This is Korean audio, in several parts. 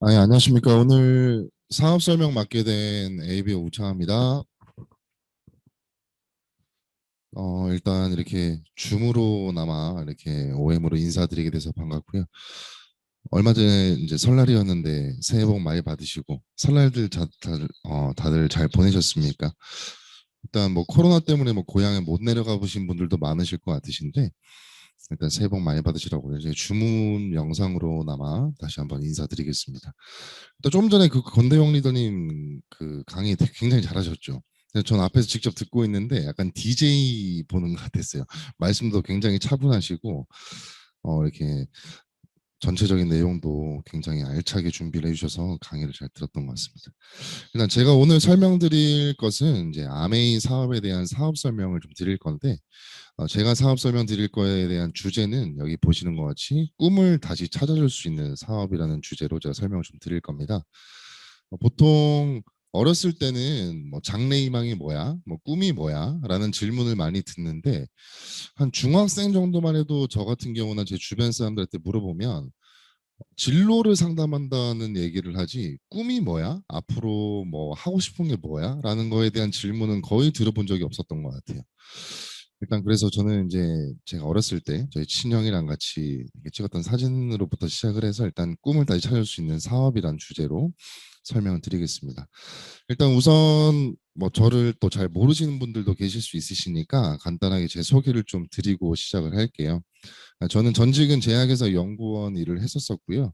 안녕하십니까. 오늘 사업 설명 맡게 된 ABO 우창합니다. 일단 이렇게 줌으로나마 이렇게 OM으로 인사드리게 돼서 반갑고요. 얼마 전에 이제 설날이었는데 새해 복 많이 받으시고 설날들 다들 잘 보내셨습니까? 일단 뭐 코로나 때문에 뭐 고향에 못 내려가 보신 분들도 많으실 것 같으신데 일단 새해 복 많이 받으시라고 이제 주문 영상으로나마 다시 한번 인사드리겠습니다. 또 좀 전에 그 권대영 리더님 그 강의 굉장히 잘하셨죠. 전 앞에서 직접 듣고 있는데 약간 DJ 보는 것 같았어요. 말씀도 굉장히 차분하시고 이렇게 전체적인 내용도 굉장히 알차게 준비를 해주셔서 강의를 잘 들었던 것 같습니다. 일단 제가 오늘 설명드릴 것은 이제 아메이 사업에 대한 사업 설명을 좀 드릴 건데 제가 사업 설명 드릴 거에 대한 주제는 여기 보시는 것 같이 꿈을 다시 찾아줄 수 있는 사업이라는 주제로 제가 설명을 좀 드릴 겁니다. 보통 어렸을 때는 뭐 장래희망이 뭐야, 뭐 꿈이 뭐야 라는 질문을 많이 듣는데 한 중학생 정도만 해도 저 같은 경우는 제 주변 사람들한테 물어보면 진로를 상담한다는 얘기를 하지 꿈이 뭐야? 앞으로 뭐 하고 싶은 게 뭐야? 라는 거에 대한 질문은 거의 들어본 적이 없었던 것 같아요. 일단 그래서 저는 이제 제가 어렸을 때 저희 친형이랑 같이 이렇게 찍었던 사진으로부터 시작을 해서 일단 꿈을 다시 찾을 수 있는 사업이란 주제로 설명을 드리겠습니다. 일단 우선 뭐 저를 또 잘 모르시는 분들도 계실 수 있으시니까 간단하게 제 소개를 좀 드리고 시작을 할게요. 저는 전직은 제약회사 연구원 일을 했었었고요.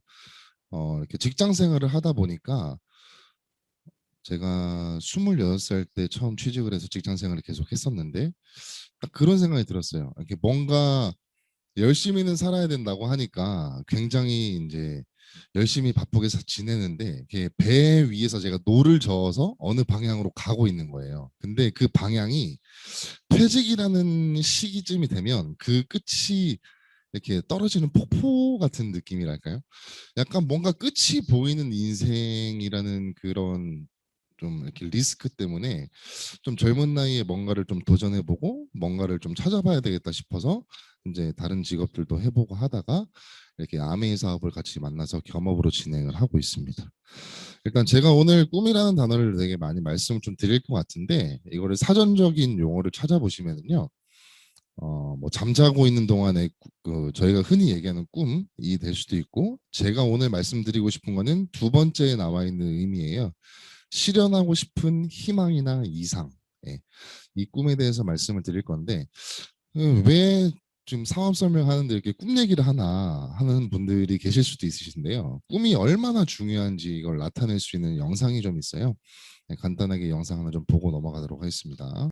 이렇게 직장 생활을 하다 보니까 제가 26살 때 처음 취직을 해서 직장 생활을 계속 했었는데 딱 그런 생각이 들었어요. 이렇게 뭔가 열심히는 살아야 된다고 하니까 굉장히 이제 열심히 바쁘게 지내는데 이렇게 배 위에서 제가 노를 저어서 어느 방향으로 가고 있는 거예요. 근데 그 방향이 퇴직이라는 시기쯤이 되면 그 끝이 이렇게 떨어지는 폭포 같은 느낌이랄까요? 약간 뭔가 끝이 보이는 인생이라는 그런 좀 이렇게 리스크 때문에 좀 젊은 나이에 뭔가를 좀 도전해보고 뭔가를 좀 찾아봐야 되겠다 싶어서 이제 다른 직업들도 해보고 하다가 이렇게 아메이 사업을 같이 만나서 겸업으로 진행을 하고 있습니다. 일단 제가 오늘 꿈이라는 단어를 되게 많이 말씀을 좀 드릴 것 같은데 이거를 사전적인 용어를 찾아보시면은요. 뭐 잠자고 있는 동안에 그 저희가 흔히 얘기하는 꿈이 될 수도 있고 제가 오늘 말씀드리고 싶은 거는 두 번째에 나와 있는 의미예요. 실현하고 싶은 희망이나 이상. 예. 이 꿈에 대해서 말씀을 드릴 건데 왜 지금 사업 설명하는데 이렇게 꿈 얘기를 하나 하는 분들이 계실 수도 있으신데요. 꿈이 얼마나 중요한지 이걸 나타낼 수 있는 영상이 좀 있어요. 네, 간단하게 영상 하나 좀 보고 넘어가도록 하겠습니다.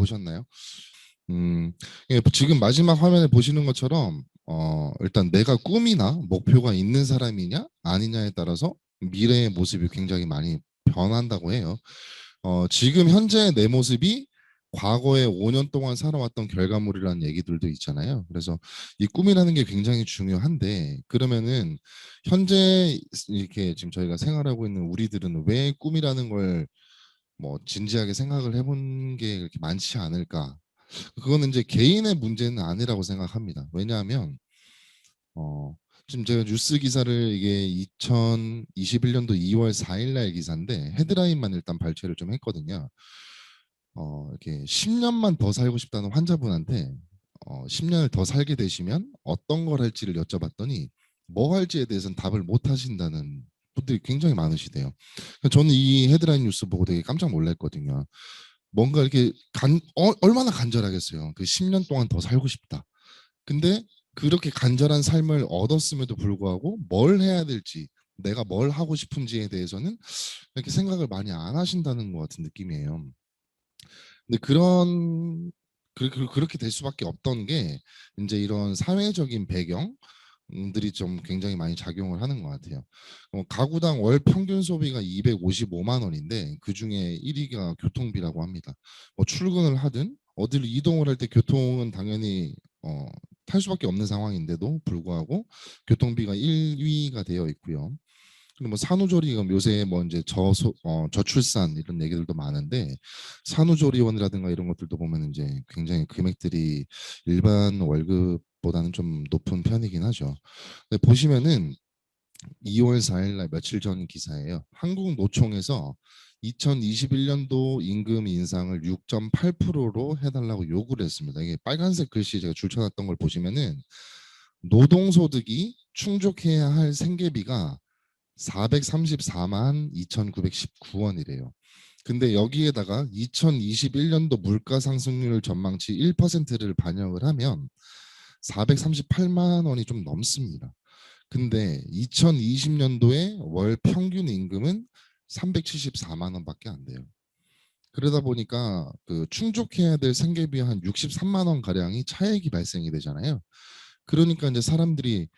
보셨나요? 예, 지금 마지막 화면에 보시는 것처럼 일단 내가 꿈이나 목표가 있는 사람이냐 아니냐에 따라서 미래의 모습이 굉장히 많이 변한다고 해요. 지금 현재 내 모습이 과거에 5년 동안 살아왔던 결과물이라는 얘기들도 있잖아요. 그래서 이 꿈이라는 게 굉장히 중요한데 그러면은 현재 이렇게 지금 저희가 생활하고 있는 우리들은 왜 꿈이라는 걸 뭐 진지하게 생각을 해본 게 그렇게 많지 않을까? 그거는 이제 개인의 문제는 아니라고 생각합니다. 왜냐하면 어, 지금 제가 뉴스 기사를 이게 2021년도 2월 4일 날 기사인데 헤드라인만 일단 발췌를 좀 했거든요. 이렇게 10년만 더 살고 싶다는 환자분한테 10년을 더 살게 되시면 어떤 걸 할지를 여쭤봤더니 뭐 할지에 대해서는 답을 못 하신다는 분들이 굉장히 많으시대요. 저는 이 헤드라인 뉴스 보고 되게 깜짝 놀랐거든요. 뭔가 이렇게 얼마나 간절하겠어요. 그 10년 동안 더 살고 싶다. 근데 그렇게 간절한 삶을 얻었음에도 불구하고 뭘 해야 될지, 내가 뭘 하고 싶은지에 대해서는 이렇게 생각을 많이 안 하신다는 것 같은 느낌이에요. 근데 그렇게 될 수밖에 없던 게 이제 이런 사회적인 배경들이 좀 굉장히 많이 작용을 하는 것 같아요. 가구당 월 평균 소비가 255만 원인데 그 중에 1위가 교통비라고 합니다. 뭐 출근을 하든 어디를 이동을 할 때 교통은 당연히 탈 수밖에 없는 상황인데도 불구하고 교통비가 1위가 되어 있고요. 그리고 뭐 산후조리원 요새 뭐 이제 저출산 이런 얘기들도 많은데 산후조리원이라든가 이런 것들도 보면 이제 굉장히 금액들이 일반 월급보다는 좀 높은 편이긴 하죠. 근데 보시면은 2월 4일 날 며칠 전 기사예요. 한국노총에서 2021년도 임금 인상을 6.8%로 해달라고 요구를 했습니다. 이게 빨간색 글씨 제가 줄쳐놨던 걸 보시면은 노동소득이 충족해야 할 생계비가 434만 2,919원이래요. 근데 여기에다가 2021년도 물가 상승률 전망치 1%를 반영을 하면 438만 원이 좀 넘습니다. 근데 2020년도에 월 평균 임금은 374만 원밖에 안 돼요. 그러다 보니까 그 충족해야 될 생계비 한 63만 원 가량이 차액이 발생이 되잖아요. 그러니까 이제 사람들이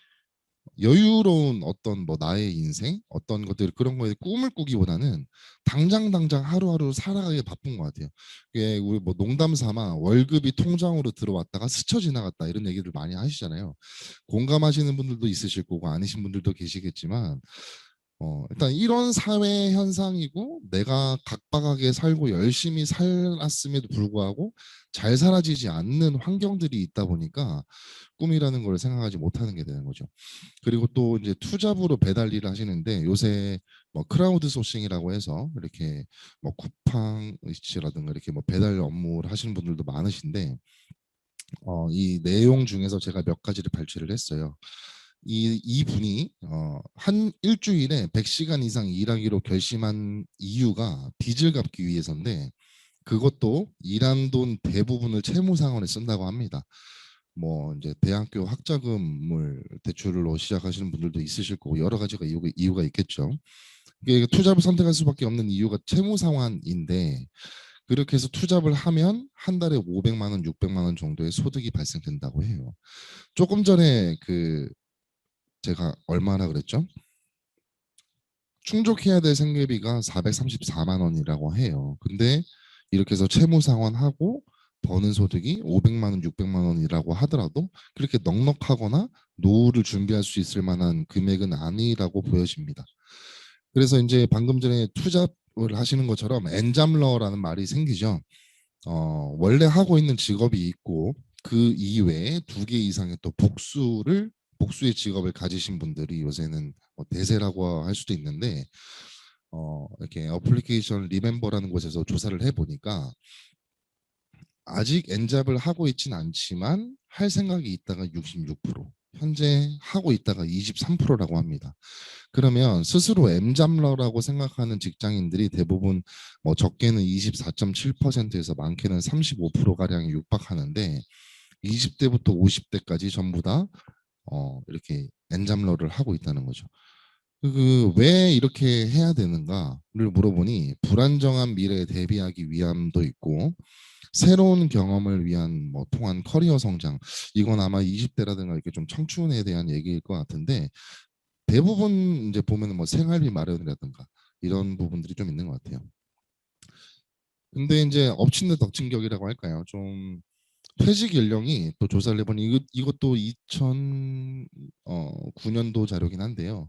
여유로운 어떤 뭐 나의 인생 어떤 것들 그런 거에 꿈을 꾸기보다는 당장 하루하루 살아가기 바쁜 것 같아요. 이게 우리 뭐 농담 삼아 월급이 통장으로 들어왔다가 스쳐 지나갔다 이런 얘기를 많이 하시잖아요. 공감하시는 분들도 있으실 거고 아니신 분들도 계시겠지만 일단 이런 사회 현상이고 내가 각박하게 살고 열심히 살았음에도 불구하고 잘 살아지지 않는 환경들이 있다 보니까 꿈이라는 걸 생각하지 못하는 게 되는 거죠. 그리고 또 이제 투잡으로 배달 일을 하시는데 요새 뭐 크라우드 소싱이라고 해서 이렇게 뭐 쿠팡이라든가 이렇게 뭐 배달 업무를 하시는 분들도 많으신데 이 내용 중에서 제가 몇 가지를 발췌를 했어요. 이분이 한 일주일에 100시간 이상 일하기로 결심한 이유가 빚을 갚기 위해서인데 그것도 일한 돈 대부분을 채무 상환에 쓴다고 합니다. 뭐 이제 대학교 학자금을 대출로 시작하시는 분들도 있으실 거고 여러 가지가 이유가 있겠죠. 이게 투잡을 선택할 수밖에 없는 이유가 채무 상환인데 그렇게 해서 투잡을 하면 한 달에 500만 원, 600만 원 정도의 소득이 발생된다고 해요. 조금 전에 그 제가 얼마나 그랬죠? 충족해야 될 생계비가 434만 원이라고 해요. 근데 이렇게 해서 채무 상환하고 버는 소득이 500만 원, 600만 원이라고 하더라도 그렇게 넉넉하거나 노후를 준비할 수 있을 만한 금액은 아니라고 보여집니다. 그래서 이제 방금 전에 투잡을 하시는 것처럼 엔잡러라는 말이 생기죠. 원래 하고 있는 직업이 있고 그 이외에 두 개 이상의 또 복수의 직업을 가지신 분들이 요새는 뭐 대세라고 할 수도 있는데 이렇게 어플리케이션 리멤버라는 곳에서 조사를 해보니까 아직 엔잡을 하고 있진 않지만 할 생각이 있다가 66%, 현재 하고 있다가 23%라고 합니다. 그러면 스스로 M잡러라고 생각하는 직장인들이 대부분 뭐 적게는 24.7%에서 많게는 35%가량에 육박하는데 20대부터 50대까지 전부 다 이렇게 N잡러를 하고 있다는 거죠. 왜 이렇게 해야 되는가를 물어보니 불안정한 미래에 대비하기 위함도 있고 새로운 경험을 위한 뭐 통한 커리어 성장, 이건 아마 20대라든가 이렇게 좀 청춘에 대한 얘기일 것 같은데, 대부분 이제 보면은 뭐 생활비 마련이라든가 이런 부분들이 좀 있는 것 같아요. 근데 이제 엎친 데 덮친 격이라고 할까요? 좀 퇴직 연령이 또 조사를 해보니 이것도 2009년도 자료긴 한데요.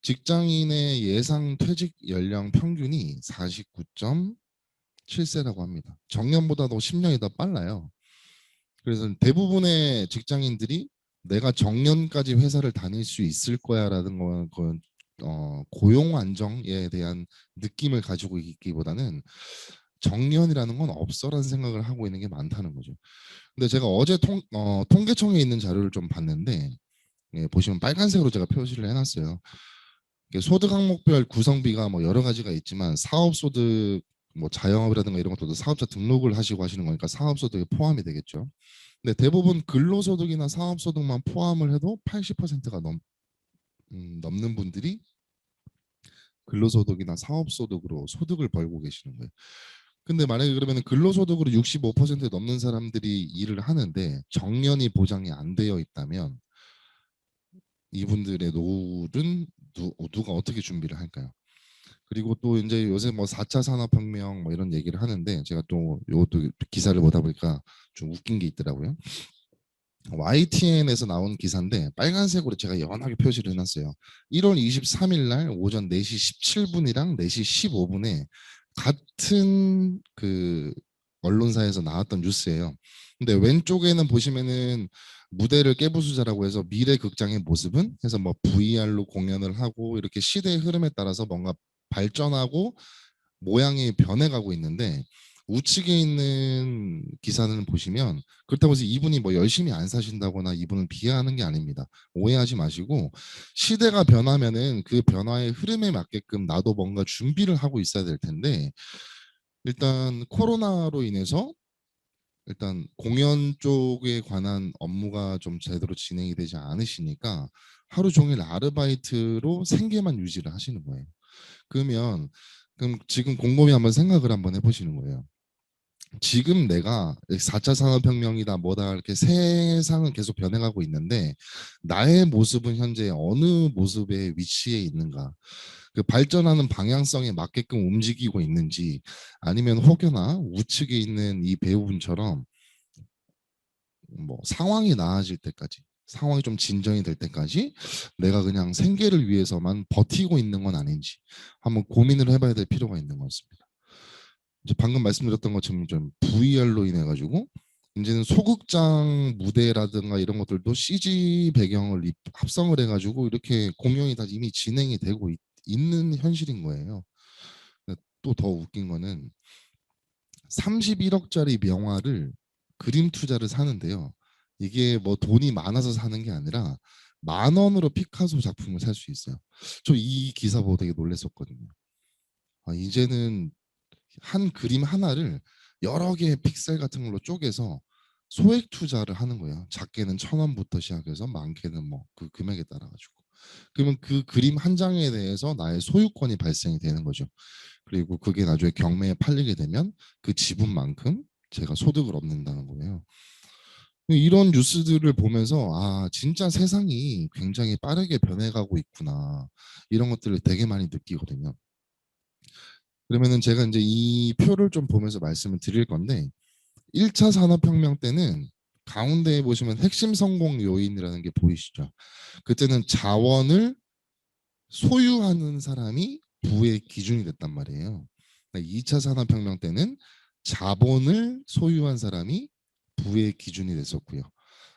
직장인의 예상 퇴직 연령 평균이 49.7세라고 합니다. 정년보다도 10년이 더 빨라요. 그래서 대부분의 직장인들이 내가 정년까지 회사를 다닐 수 있을 거야라는 건 고용 안정에 대한 느낌을 가지고 있기보다는 정년이라는 건 없어라는 생각을 하고 있는 게 많다는 거죠. 근데 제가 어제 통계청에 있는 자료를 좀 봤는데, 예, 보시면 빨간색으로 제가 표시를 해놨어요. 이게 소득 항목별 구성비가 뭐 여러 가지가 있지만 사업소득, 뭐 자영업이라든가 이런 것들도 사업자 등록을 하시고 하시는 거니까 사업소득에 포함이 되겠죠. 근데 대부분 근로소득이나 사업소득만 포함을 해도 80%가 넘는 분들이 근로소득이나 사업소득으로 소득을 벌고 계시는 거예요. 근데 만약에 그러면 근로소득으로 65% 넘는 사람들이 일을 하는데 정년이 보장이 안 되어 있다면 이분들의 노후는 누가 어떻게 준비를 할까요? 그리고 또 이제 요새 뭐 4차 산업혁명 뭐 이런 얘기를 하는데, 제가 또 요것도 기사를 보다 보니까 좀 웃긴 게 있더라고요. YTN에서 나온 기사인데 빨간색으로 제가 연하게 표시를 해놨어요. 1월 23일 날 오전 4시 17분이랑 4시 15분에 같은 그 언론사에서 나왔던 뉴스예요. 근데 왼쪽에는 보시면은 무대를 깨부수자라고 해서 미래 극장의 모습은 해서 뭐 VR로 공연을 하고 이렇게 시대의 흐름에 따라서 뭔가 발전하고 모양이 변해가고 있는데, 우측에 있는 기사는 보시면 그렇다고 해서 이분이 뭐 열심히 안 사신다거나 이분을 비하하는 게 아닙니다. 오해하지 마시고, 시대가 변하면은 그 변화의 흐름에 맞게끔 나도 뭔가 준비를 하고 있어야 될 텐데, 일단 코로나로 인해서 일단 공연 쪽에 관한 업무가 좀 제대로 진행이 되지 않으시니까 하루 종일 아르바이트로 생계만 유지를 하시는 거예요. 그러면 그럼 지금 곰곰이 한번 생각을 한번 해보시는 거예요. 지금 내가 4차 산업혁명이다 뭐다 이렇게 세상은 계속 변해가고 있는데 나의 모습은 현재 어느 모습의 위치에 있는가? 그 발전하는 방향성에 맞게끔 움직이고 있는지, 아니면 혹여나 우측에 있는 이 배우분처럼 뭐 상황이 나아질 때까지, 상황이 좀 진정이 될 때까지 내가 그냥 생계를 위해서만 버티고 있는 건 아닌지 한번 고민을 해봐야 될 필요가 있는 것 같습니다. 이제 방금 말씀드렸던 것처럼 좀 VR로 인해 가지고 이제는 소극장 무대라든가 이런 것들도 CG 배경을 합성을 해가지고 이렇게 공연이 다 이미 진행이 되고 있는 현실인 거예요. 또 더 웃긴 거는 31억짜리 명화를 그림 투자를 사는데요. 이게 뭐 돈이 많아서 사는 게 아니라 10,000원으로 피카소 작품을 살 수 있어요. 저 이 기사 보고 되게 놀랐었거든요. 아, 이제는 한 그림 하나를 여러 개의 픽셀 같은 걸로 쪼개서 소액 투자를 하는 거예요. 작게는 1,000원부터 시작해서 많게는 뭐 그 금액에 따라 가지고. 그러면 그 그림 한 장에 대해서 나의 소유권이 발생이 되는 거죠. 그리고 그게 나중에 경매에 팔리게 되면 그 지분만큼 제가 소득을 얻는다는 거예요. 이런 뉴스들을 보면서 아, 진짜 세상이 굉장히 빠르게 변해가고 있구나. 이런 것들을 되게 많이 느끼거든요. 그러면은 제가 이제 이 표를 좀 보면서 말씀을 드릴 건데, 1차 산업혁명 때는 가운데에 보시면 핵심 성공 요인이라는 게 보이시죠? 그때는 자원을 소유하는 사람이 부의 기준이 됐단 말이에요. 2차 산업혁명 때는 자본을 소유한 사람이 부의 기준이 됐었고요.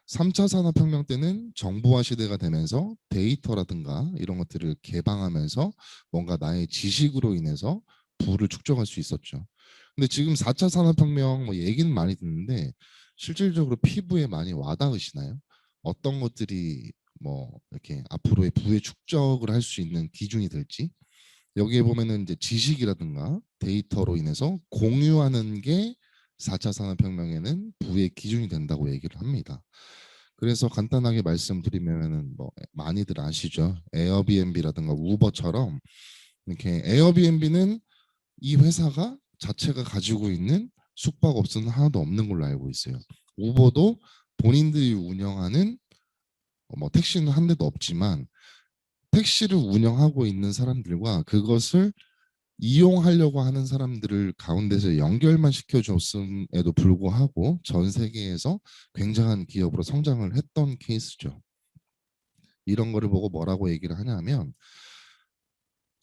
3차 산업혁명 때는 정보화 시대가 되면서 데이터라든가 이런 것들을 개방하면서 뭔가 나의 지식으로 인해서 부를 축적할 수 있었죠. 근데 지금 4차 산업혁명 뭐 얘기는 많이 듣는데 실질적으로 피부에 많이 와닿으시나요? 어떤 것들이 뭐 이렇게 앞으로의 부의 축적을 할 수 있는 기준이 될지, 여기에 보면은 이제 지식이라든가 데이터로 인해서 공유하는 게 4차 산업혁명에는 부의 기준이 된다고 얘기를 합니다. 그래서 간단하게 말씀드리면은 뭐 많이들 아시죠? 에어비앤비라든가 우버처럼, 이렇게 에어비앤비는 이 회사가 자체가 가지고 있는 숙박업소는 하나도 없는 걸로 알고 있어요. 우버도 본인들이 운영하는 뭐 택시는 한 대도 없지만 택시를 운영하고 있는 사람들과 그것을 이용하려고 하는 사람들을 가운데서 연결만 시켜줬음에도 불구하고 전 세계에서 굉장한 기업으로 성장을 했던 케이스죠. 이런 거를 보고 뭐라고 얘기를 하냐면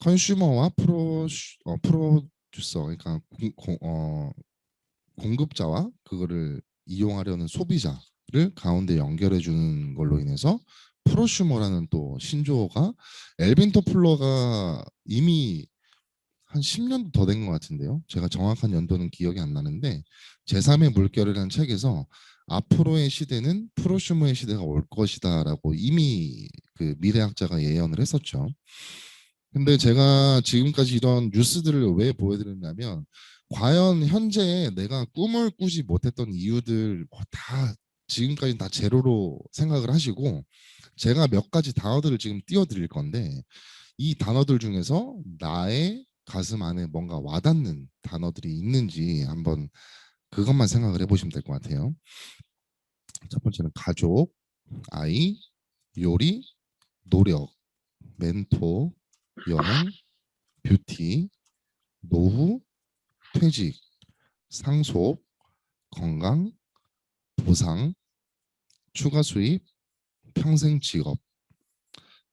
컨슈머와 프로듀서 그러니까 공급자와 그거를 이용하려는 소비자를 가운데 연결해 주는 걸로 인해서 프로슈머라는 또 신조어가 엘빈 토플러가 이미 한 10년도 더 된 것 같은데요. 제가 정확한 연도는 기억이 안 나는데 제3의 물결이라는 책에서 앞으로의 시대는 프로슈머의 시대가 올 것이다라고 이미 그 미래학자가 예언을 했었죠. 근데 제가 지금까지 이런 뉴스들을 왜 보여드렸냐면 과연 현재 내가 꿈을 꾸지 못했던 이유들 다 지금까지 다 제로로 생각을 하시고 제가 몇 가지 단어들을 지금 띄워드릴 건데 이 단어들 중에서 나의 가슴 안에 뭔가 와닿는 단어들이 있는지 한번 그것만 생각을 해보시면 될 것 같아요. 첫 번째는 가족, 아이, 요리, 노력, 멘토, 여행, 뷰티, 노후, 퇴직, 상속, 건강, 보상, 추가 수입, 평생 직업.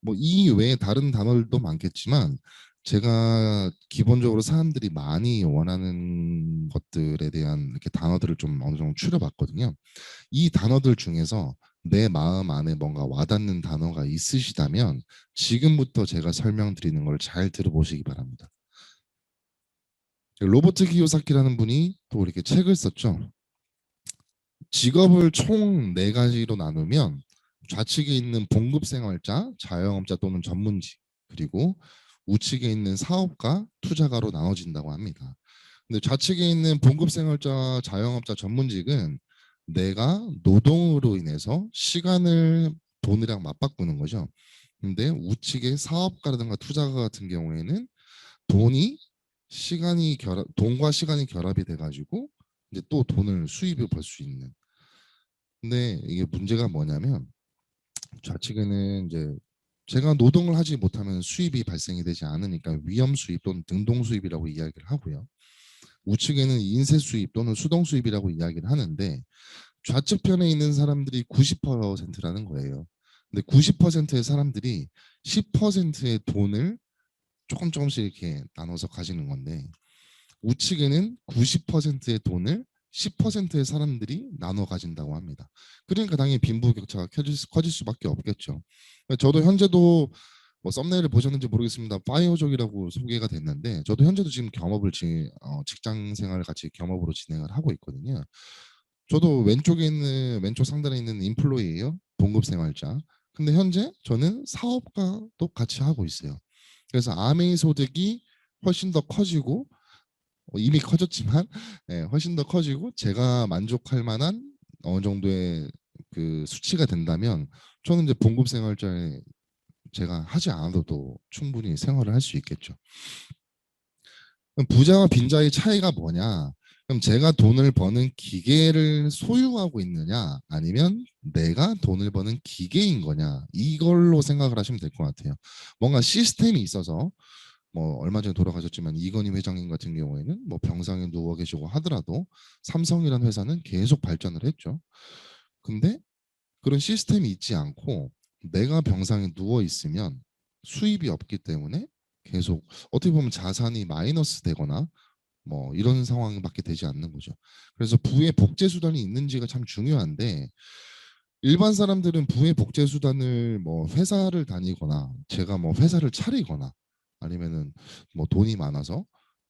뭐 이 외에 다른 단어들도 많겠지만 제가 기본적으로 사람들이 많이 원하는 것들에 대한 이렇게 단어들을 좀 어느 정도 추려봤거든요. 이 단어들 중에서 내 마음 안에 뭔가 와닿는 단어가 있으시다면 지금부터 제가 설명드리는 걸 잘 들어보시기 바랍니다. 로버트 키요사키라는 분이 또 이렇게 책을 썼죠. 직업을 총 네 가지로 나누면 좌측에 있는 봉급생활자, 자영업자 또는 전문직, 그리고 우측에 있는 사업가, 투자가로 나눠진다고 합니다. 근데 좌측에 있는 봉급생활자, 자영업자, 전문직은 내가 노동으로 인해서 시간을 돈이랑 맞바꾸는 거죠. 근데 우측의 사업가라든가 투자가 같은 경우에는 돈이 돈과 시간이 결합이 돼가지고 이제 또 돈을 수입을 벌 수 있는. 근데 이게 문제가 뭐냐면 좌측에는 이제 제가 노동을 하지 못하면 수입이 발생이 되지 않으니까 위험 수입 또는 등동 수입이라고 이야기를 하고요. 우측에는 인쇄 수입 또는 수동 수입이라고 이야기를 하는데 좌측 편에 있는 사람들이 90%라는 거예요. 근데 90%의 사람들이 10%의 돈을 조금 조금씩 이렇게 나눠서 가지는 건데 우측에는 90%의 돈을 10%의 사람들이 나눠 가진다고 합니다. 그러니까 당연히 빈부격차가 커질 수밖에 없겠죠. 저도 현재도 뭐 썸네일을 보셨는지 모르겠습니다. 파이어족이라고 소개가 됐는데 저도 현재도 지금 직장 생활을 같이 겸업으로 진행을 하고 있거든요. 저도 왼쪽 상단에 있는 인플로이예요. 봉급 생활자. 근데 현재 저는 사업가도 같이 하고 있어요. 그래서 아메이 소득이 훨씬 더 커지고 이미 커졌지만 훨씬 더 커지고 제가 만족할 만한 어느 정도의 그 수치가 된다면 저는 이제 봉급 생활자에 제가 하지 않아도 충분히 생활을 할 수 있겠죠. 그럼 부자와 빈자의 차이가 뭐냐? 그럼 제가 돈을 버는 기계를 소유하고 있느냐 아니면 내가 돈을 버는 기계인 거냐 이걸로 생각을 하시면 될 것 같아요. 뭔가 시스템이 있어서 뭐 얼마 전에 돌아가셨지만 이건희 회장님 같은 경우에는 뭐 병상에 누워 계시고 하더라도 삼성이라는 회사는 계속 발전을 했죠. 근데 그런 시스템이 있지 않고 내가 병상에 누워 있으면 수입이 없기 때문에 계속 어떻게 보면 자산이 마이너스 되거나 뭐 이런 상황밖에 되지 않는 거죠. 그래서 부의 복제 수단이 있는지가 참 중요한데 일반 사람들은 부의 복제 수단을 뭐 회사를 다니거나 제가 뭐 회사를 차리거나 아니면은 뭐 돈이 많아서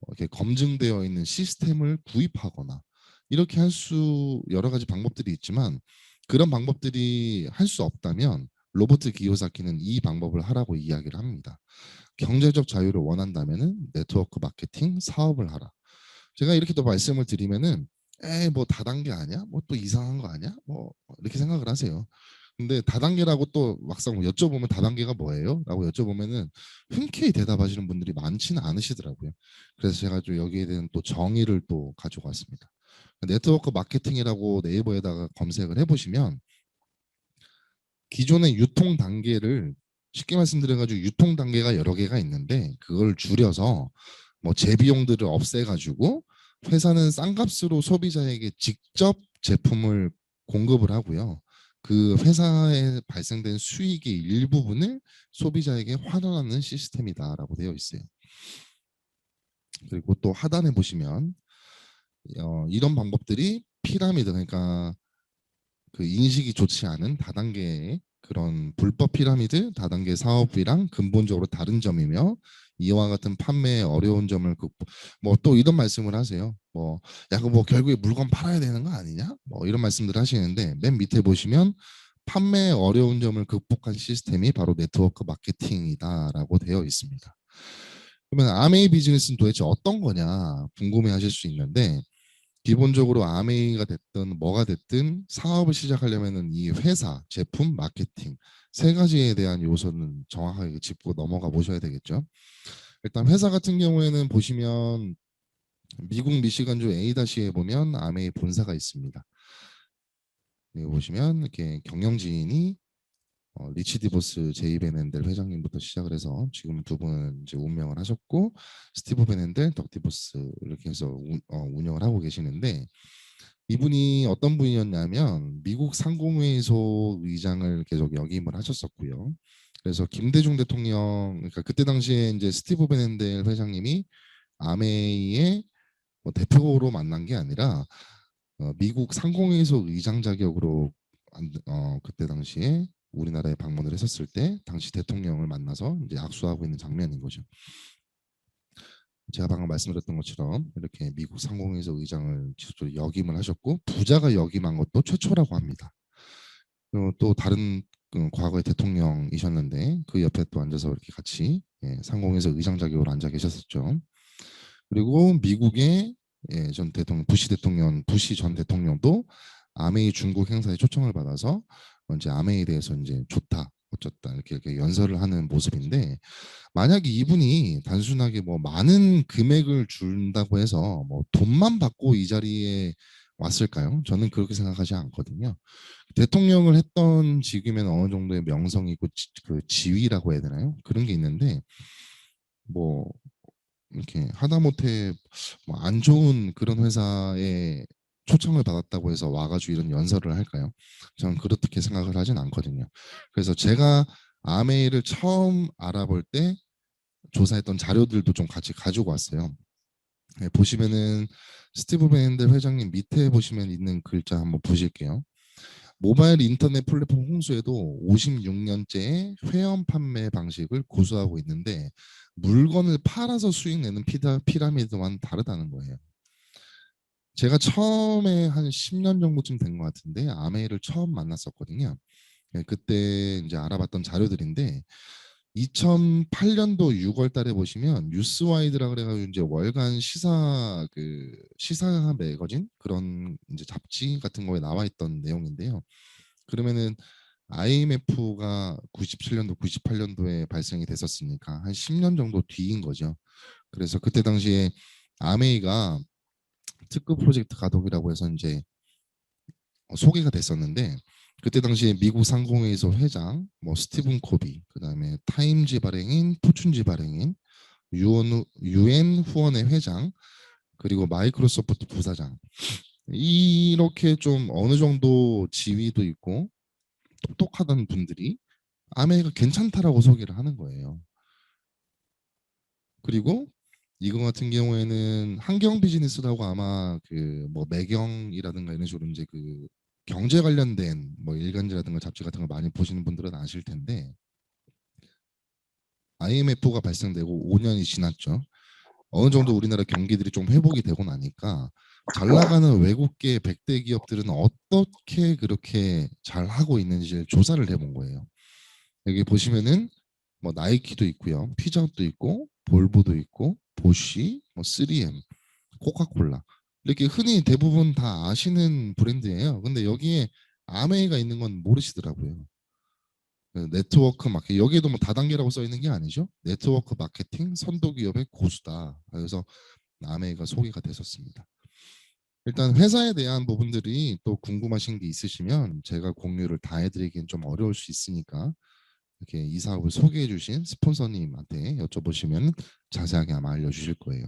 이렇게 검증되어 있는 시스템을 구입하거나 이렇게 할 수 여러 가지 방법들이 있지만 그런 방법들이 할 수 없다면 로버트 기요사키는 이 방법을 하라고 이야기를 합니다. 경제적 자유를 원한다면은 네트워크 마케팅 사업을 하라. 제가 이렇게 또 말씀을 드리면은 에이 뭐 다단계 아니야? 뭐 또 이상한 거 아니야? 뭐 이렇게 생각을 하세요. 근데 다단계라고 또 막상 뭐 여쭤보면 다단계가 뭐예요? 라고 여쭤보면은 흔쾌히 대답하시는 분들이 많지는 않으시더라고요. 그래서 제가 좀 여기에 대한 또 정의를 또 가지고 왔습니다. 네트워크 마케팅이라고 네이버에다가 검색을 해보시면 기존의 유통 단계를 쉽게 말씀드려가지고 유통 단계가 여러 개가 있는데 그걸 줄여서 뭐 재비용들을 없애가지고 회사는 싼 값으로 소비자에게 직접 제품을 공급을 하고요. 그 회사에 발생된 수익의 일부분을 소비자에게 환원하는 시스템이다라고 되어 있어요. 그리고 또 하단에 보시면 이런 방법들이 피라미드 그러니까 그 인식이 좋지 않은 다단계의 그런 불법 피라미드 다단계 사업이랑 근본적으로 다른 점이며 이와 같은 판매의 어려운 점을 극복 뭐또 이런 말씀을 하세요. 뭐 결국에 물건 팔아야 되는 거 아니냐? 뭐 이런 말씀들 하시는데 맨 밑에 보시면 판매의 어려운 점을 극복한 시스템이 바로 네트워크 마케팅이다라고 되어 있습니다. 그러면 아메이 비즈니스는 도대체 어떤 거냐 궁금해 하실 수 있는데 기본적으로 아메이가 됐든 뭐가 됐든 사업을 시작하려면은 이 회사, 제품, 마케팅 세 가지에 대한 요소는 정확하게 짚고 넘어가 보셔야 되겠죠. 일단 회사 같은 경우에는 보시면 미국 미시간주 A다시에 보면 아메이 본사가 있습니다. 여기 보시면 이렇게 경영진이 리치 디보스 제이 베넨델 회장님부터 시작을 해서 지금 두 분은 이제 운명을 하셨고 스티브 베넨델, 덕 디보스 이렇게 해서 운영을 하고 계시는데 이분이 어떤 분이었냐면 미국 상공회의소 의장을 계속 역임을 하셨었고요. 그래서 김대중 대통령 그러니까 그때 당시에 이제 스티브 베넨델 회장님이 아메이의 뭐 대표로 만난 게 아니라 미국 상공회의소 의장 자격으로 그때 당시에 우리나라에 방문을 했었을 때 당시 대통령을 만나서 이제 악수하고 있는 장면인 거죠. 제가 방금 말씀드렸던 것처럼 이렇게 미국 상공회의소 의장을 직접 역임을 하셨고 부자가 역임한 것도 최초라고 합니다. 또 다른 과거의 대통령이셨는데 그 옆에 또 앉아서 이렇게 같이 상공회의소 의장 자격으로 앉아 계셨었죠. 그리고 미국의 전 대통령 부시 전 대통령도 아메이 중국 행사에 초청을 받아서 이제 아메이에 대해서 이제 좋다 어쩌다 이렇게 연설을 하는 모습인데 만약에 이분이 단순하게 뭐 많은 금액을 준다고 해서 뭐 돈만 받고 이 자리에 왔을까요? 저는 그렇게 생각하지 않거든요. 대통령을 했던 직위면 어느 정도의 명성이 있고 그 지위라고 해야 되나요? 그런 게 있는데 뭐 이렇게 하다못해 뭐안 좋은 그런 회사에 초청을 받았다고 해서 와가지고 이런 연설을 할까요? 저는 그렇게 생각을 하진 않거든요. 그래서 제가 아메이를 처음 알아볼 때 조사했던 자료들도 좀 같이 가지고 왔어요. 보시면은 스티브 밴델 회장님 밑에 보시면 있는 글자 한번 보실게요. 모바일 인터넷 플랫폼 홍수에도 56년째 회원 판매 방식을 고수하고 있는데 물건을 팔아서 수익 내는 피라미드와는 다르다는 거예요. 제가 처음에 한 10년 정도쯤 된 것 같은데 아메이를 처음 만났었거든요. 그때 이제 알아봤던 자료들인데 2008년도 6월 달에 보시면 뉴스와이드라 그래가지고 이제 월간 시사 매거진 그런 이제 잡지 같은 거에 나와 있던 내용인데요. 그러면은 IMF가 97년도, 98년도에 발생이 됐었으니까 한 10년 정도 뒤인 거죠. 그래서 그때 당시에 아메이가 특급 프로젝트 가독이라고 해서 이제 소개가 됐었는데 그때 당시에 미국 상공회의소 회장, 뭐 스티븐 코비, 그다음에 타임지 발행인, 포춘지 발행인, 유엔 후원회 회장, 그리고 마이크로소프트 부사장 이렇게 좀 어느 정도 지위도 있고 똑똑하다는 분들이 아메이가 괜찮다라고 소개를 하는 거예요. 그리고 이거 같은 경우에는 환경 비즈니스라고 아마 그 뭐 매경이라든가 이런 식으로 이제 그 경제 관련된 뭐 일간지라든가 잡지 같은 걸 많이 보시는 분들은 아실 텐데 IMF가 발생되고 5년이 지났죠. 어느 정도 우리나라 경기들이 좀 회복이 되고 나니까 잘 나가는 외국계 100대 기업들은 어떻게 그렇게 잘 하고 있는지를 조사를 해본 거예요. 여기 보시면은 뭐 나이키도 있고요, 피자헛도 있고, 볼보도 있고, 보쉬, 뭐 3M, 코카콜라 이렇게 흔히 대부분 다 아시는 브랜드예요. 근데 여기에 아메이가 있는 건 모르시더라고요. 네트워크 마케팅 여기에도 뭐 다단계라고 써 있는 게 아니죠. 네트워크 마케팅 선도 기업의 고수다. 그래서 아메이가 소개가 됐었습니다. 일단 회사에 대한 부분들이 또 궁금하신 게 있으시면 제가 공유를 다 해드리기는 좀 어려울 수 있으니까 이렇게 이 사업을 소개해 주신 스폰서님한테 여쭤보시면 자세하게 아마 알려주실 거예요.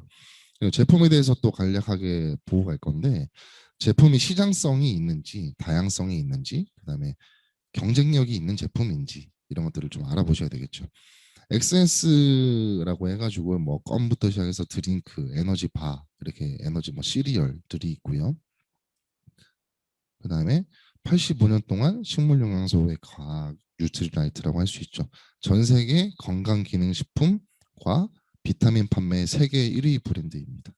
그리고 제품에 대해서 또 간략하게 보고 갈 건데 제품이 시장성이 있는지 다양성이 있는지 그다음에 경쟁력이 있는 제품인지 이런 것들을 좀 알아보셔야 되겠죠. 엑센스라고 해가지고 뭐 껌부터 시작해서 드링크, 에너지 바 이렇게 에너지 뭐 시리얼들이 있고요. 그다음에 85년 동안 식물 영양소의 과학 뉴트리라이트라고 할 수 있죠. 전 세계 건강기능식품과 비타민 판매 세계 1위 브랜드입니다.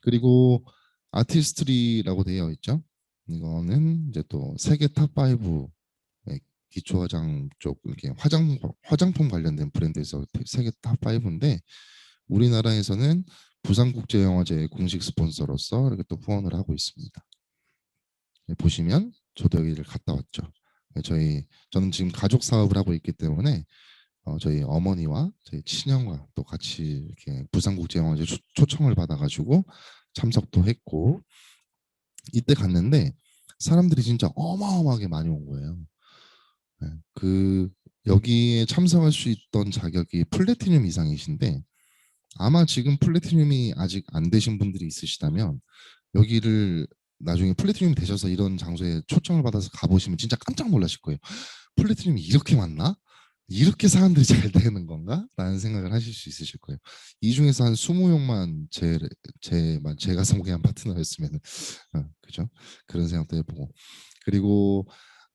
그리고 아티스트리라고 되어 있죠. 이거는 이제 또 세계 탑5 기초 화장 쪽 이렇게 화장품 관련된 브랜드에서 세계 탑5인데 우리나라에서는 부산국제영화제 공식 스폰서로서 이렇게 또 후원을 하고 있습니다. 보시면 저도 여기를 갔다 왔죠. 저는 지금 가족 사업을 하고 있기 때문에 저희 어머니와 저희 친형과 또 같이 이렇게 부산국제영화제 초청을 받아가지고 참석도 했고 이때 갔는데 사람들이 진짜 어마어마하게 많이 온 거예요. 네, 여기에 참석할 수 있던 자격이 플래티늄 이상이신데 아마 지금 플래티늄이 아직 안 되신 분들이 있으시다면 여기를 나중에 플래티늄이 되셔서 이런 장소에 초청을 받아서 가보시면 진짜 깜짝 놀라실 거예요. 플래티늄이 이렇게 많나? 이렇게 사람들이 잘 되는 건가? 라는 생각을 하실 수 있으실 거예요. 이 중에서 한 20명만 제가 소개한 파트너였으면 그죠? 그런 생각도 해보고 그리고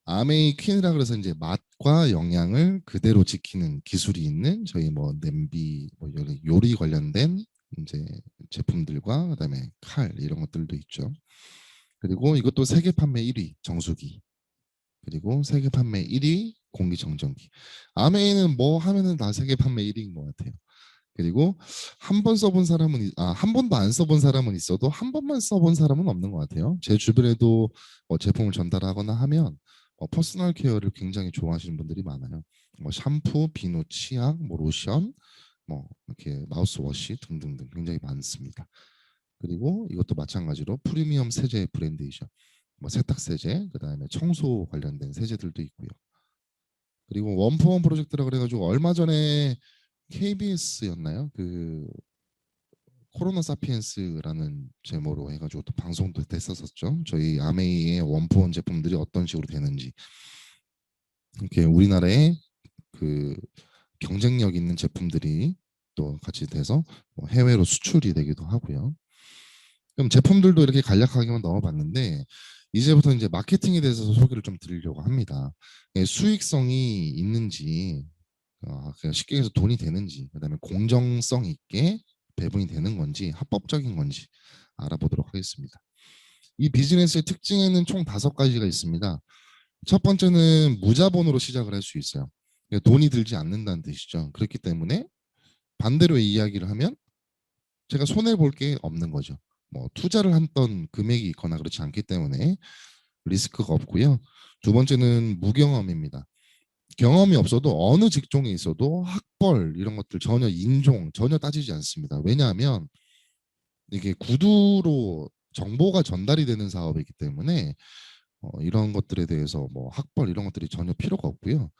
아메이 퀸이라 그래서 이제 맛과 영양을 그대로 지키는 기술이 있는 저희 뭐 냄비 뭐 요리 관련된 이제 제품들과 그다음에 칼 이런 것들도 있죠. 그리고 이것도 세계 판매 1위 정수기 그리고 세계 판매 1위 공기청정기. 아메이는 뭐 하면은 다 세계 판매 1위인 것 같아요. 그리고 한 번 써본 사람은 한 번도 안 써본 사람은 있어도 한 번만 써본 사람은 없는 것 같아요. 제 주변에도 제품을 전달하거나 하면 퍼스널 케어를 굉장히 좋아하시는 분들이 많아요. 뭐 샴푸, 비누, 치약, 뭐 로션, 뭐 이렇게 마우스워시 등등등 굉장히 많습니다. 그리고 이것도 마찬가지로 프리미엄 세제 브랜드이죠. 뭐 세탁 세제, 그다음에 청소 관련된 세제들도 있고요. 그리고 원포원 프로젝트라 그래가지고 얼마 전에 KBS였나요? 코로나 사피엔스라는 제목으로 해가지고 또 방송도 됐었었죠. 저희 아메이의 원포원 제품들이 어떤 식으로 되는지 이렇게 우리나라의 그 경쟁력 있는 제품들이 또 같이 돼서 뭐 해외로 수출이 되기도 하고요. 그럼 제품들도 이렇게 간략하게만 넣어봤는데 이제부터 이제 마케팅에 대해서 소개를 좀 드리려고 합니다. 수익성이 있는지 그냥 쉽게 해서 돈이 되는지 그다음에 공정성 있게 배분이 되는 건지 합법적인 건지 알아보도록 하겠습니다. 이 비즈니스의 특징에는 총 5가지가 있습니다. 첫 번째는 무자본으로 시작을 할 수 있어요. 그러니까 돈이 들지 않는다는 뜻이죠. 그렇기 때문에 반대로 이야기를 하면 제가 손해 볼 게 없는 거죠. 뭐 투자를 했던 금액이 있거나 그렇지 않기 때문에 리스크가 없고요. 두 번째는 무경험입니다. 경험이 없어도 어느 직종에 있어도 학벌 이런 것들 전혀 인종 전혀 따지지 않습니다. 왜냐하면 이게 구두로 정보가 전달이 되는 사업이기 때문에 이런 것들에 대해서 뭐 학벌 이런 것들이 전혀 필요가 없고요.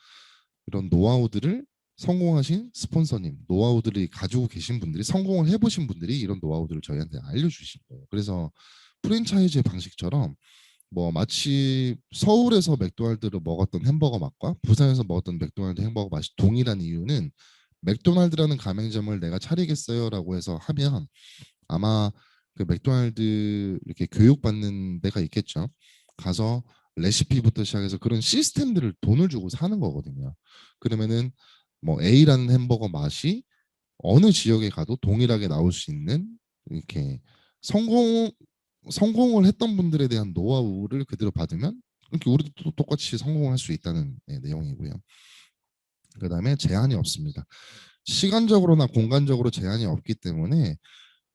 이런 노하우들을 성공하신 스폰서님, 노하우들이 가지고 계신 분들이 성공을 해보신 분들이 이런 노하우들을 저희한테 알려주신 거예요. 그래서 프랜차이즈 방식처럼 뭐 마치 서울에서 맥도날드를 먹었던 햄버거 맛과 부산에서 먹었던 맥도날드 햄버거 맛이 동일한 이유는 맥도날드라는 가맹점을 내가 차리겠어요라고 해서 하면 아마 그 맥도날드 이렇게 교육받는 데가 있겠죠. 가서 레시피부터 시작해서 그런 시스템들을 돈을 주고 사는 거거든요. 그러면은 뭐 A라는 햄버거 맛이 어느 지역에 가도 동일하게 나올 수 있는 이렇게 성공 성공을 했던 분들에 대한 노하우를 그대로 받으면 이렇게 우리도 또 똑같이 성공할 수 있다는 내용이고요. 그다음에 제한이 없습니다. 시간적으로나 공간적으로 제한이 없기 때문에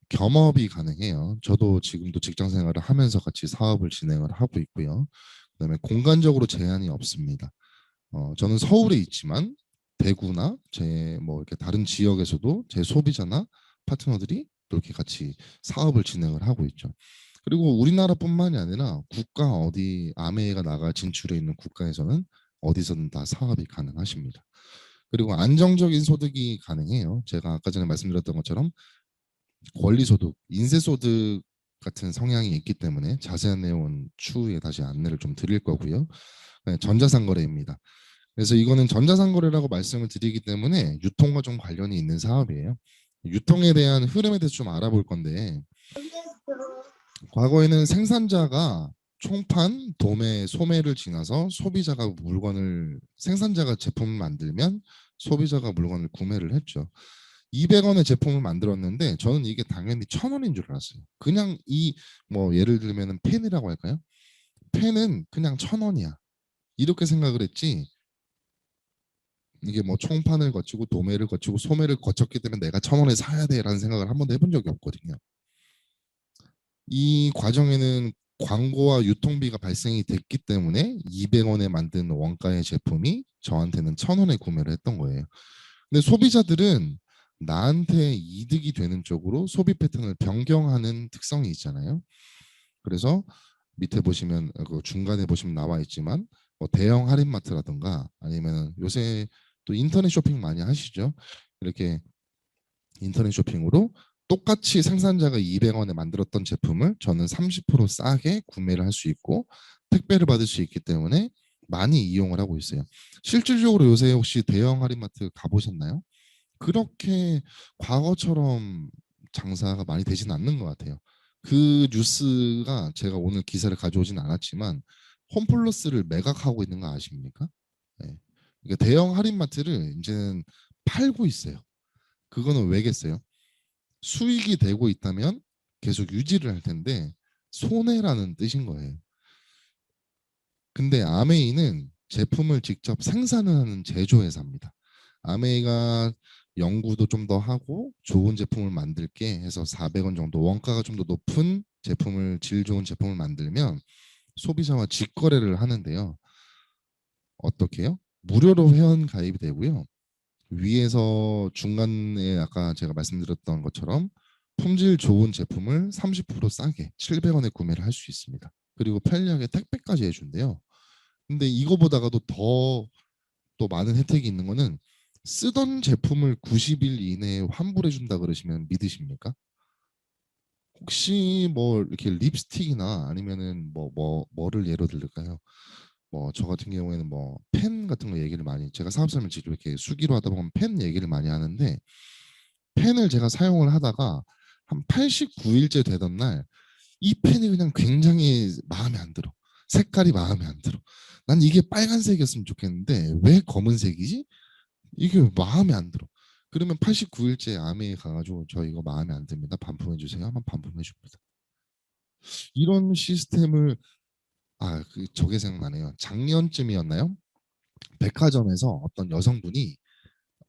겸업이 가능해요. 저도 지금도 직장 생활을 하면서 같이 사업을 진행을 하고 있고요. 그다음에 공간적으로 제한이 없습니다. 저는 서울에 있지만 대구나 제 뭐 이렇게 다른 지역에서도 제 소비자나 파트너들이 또 이렇게 같이 사업을 진행을 하고 있죠. 그리고 우리나라뿐만이 아니라 국가 어디 아메이가 나가 진출해 있는 국가에서는 어디서든 다 사업이 가능하십니다. 그리고 안정적인 소득이 가능해요. 제가 아까 전에 말씀드렸던 것처럼 권리소득, 인세소득 같은 성향이 있기 때문에 자세한 내용은 추후에 다시 안내를 좀 드릴 거고요. 네, 전자상거래입니다. 그래서 이거는 전자상거래라고 말씀을 드리기 때문에 유통과 좀 관련이 있는 사업이에요. 유통에 대한 흐름에 대해서 좀 알아볼 건데 과거에는 생산자가 총판, 도매, 소매를 지나서 소비자가 물건을 생산자가 제품을 만들면 소비자가 물건을 구매를 했죠. 200원의 제품을 만들었는데 저는 이게 당연히 1,000원인 줄 알았어요. 그냥 이 뭐 예를 들면 펜이라고 할까요? 펜은 그냥 1,000원이야. 이렇게 생각을 했지. 이게 뭐 총판을 거치고 도매를 거치고 소매를 거쳤기 때문에 내가 1,000원에 사야 돼라는 생각을 한 번도 해본 적이 없거든요. 이 과정에는 광고와 유통비가 발생이 됐기 때문에 200원에 만든 원가의 제품이 저한테는 1,000원에 구매를 했던 거예요. 근데 소비자들은 나한테 이득이 되는 쪽으로 소비 패턴을 변경하는 특성이 있잖아요. 그래서 밑에 보시면 그 중간에 보시면 나와 있지만 뭐 대형 할인마트라든가 아니면 요새 또 인터넷 쇼핑 많이 하시죠. 이렇게 인터넷 쇼핑으로 똑같이 생산자가 200원에 만들었던 제품을 저는 30% 싸게 구매를 할 수 있고 택배를 받을 수 있기 때문에 많이 이용을 하고 있어요. 실질적으로 요새 혹시 대형 할인마트 가보셨나요? 그렇게 과거처럼 장사가 많이 되진 않는 것 같아요. 그 뉴스가 제가 오늘 기사를 가져오진 않았지만 홈플러스를 매각하고 있는 거 아십니까? 네. 그러니까 대형 할인마트를 이제는 팔고 있어요. 그거는 왜겠어요? 수익이 되고 있다면 계속 유지를 할 텐데 손해라는 뜻인 거예요. 근데 아메이는 제품을 직접 생산하는 제조회사입니다. 아메이가 연구도 좀 더 하고 좋은 제품을 만들게 해서 400원 정도 원가가 좀 더 높은 제품을 질 좋은 제품을 만들면 소비자와 직거래를 하는데요. 어떻게요? 무료로 회원 가입이 되고요. 위에서 중간에 아까 제가 말씀드렸던 것처럼 품질 좋은 제품을 30% 싸게 700원에 구매를 할 수 있습니다. 그리고 편리하게 택배까지 해준대요. 근데 이거보다가도 더 또 많은 혜택이 있는 거는 쓰던 제품을 90일 이내에 환불해 준다 그러시면 믿으십니까? 혹시 뭐 이렇게 립스틱이나 아니면은 뭐를 예로 들을까요? 뭐 저 같은 경우에는 뭐 펜 같은 거 얘기를 많이 제가 사업 설명 직접 이렇게 수기로 하다 보면 펜 얘기를 많이 하는데 펜을 제가 사용을 하다가 한 89일째 되던 날 이 펜이 그냥 굉장히 마음에 안 들어. 색깔이 마음에 안 들어. 난 이게 빨간색이었으면 좋겠는데 왜 검은색이지? 이게 마음에 안 들어. 그러면 89일째 아메에 가가지고 저 이거 마음에 안 듭니다. 반품해 주세요. 하면 반품해 줍니다. 이런 시스템을 그 저게 생각나네요. 작년쯤이었나요? 백화점에서 어떤 여성분이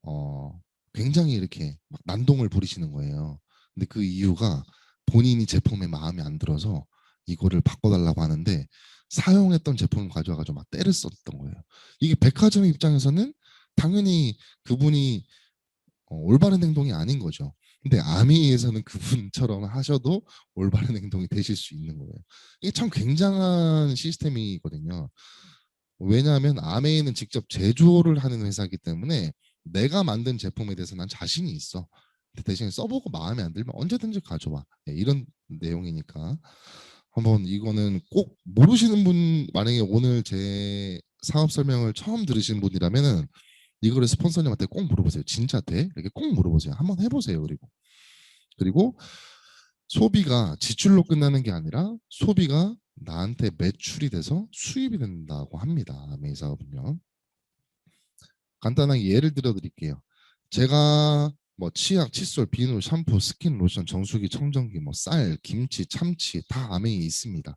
어 굉장히 이렇게 막 난동을 부리시는 거예요. 근데 그 이유가 본인이 제품에 마음에 안 들어서 이거를 바꿔달라고 하는데 사용했던 제품을 가져와가지고 막 때를 썼던 거예요. 이게 백화점 입장에서는 당연히 그분이 올바른 행동이 아닌 거죠. 근데 아미에서는 그분처럼 하셔도 올바른 행동이 되실 수 있는 거예요. 이게 참 굉장한 시스템이거든요. 왜냐하면 아메이는 직접 제조를 하는 회사이기 때문에 내가 만든 제품에 대해서 난 자신이 있어. 대신에 써보고 마음에 안 들면 언제든지 가져와. 네, 이런 내용이니까 한번 이거는 꼭 모르시는 분 만약에 오늘 제 사업 설명을 처음 들으신 분이라면은 이거를 스폰서님한테 꼭 물어보세요. 진짜 돼? 이렇게 꼭 물어보세요. 한번 해보세요. 그리고 소비가 지출로 끝나는 게 아니라 소비가 나한테 매출이 돼서 수입이 된다고 합니다. 아메이 사업은요. 간단하게 예를 들어 드릴게요. 제가 뭐 치약, 칫솔, 비누, 샴푸, 스킨, 로션, 정수기, 청정기, 뭐 쌀, 김치, 참치 다 아메이에 있습니다.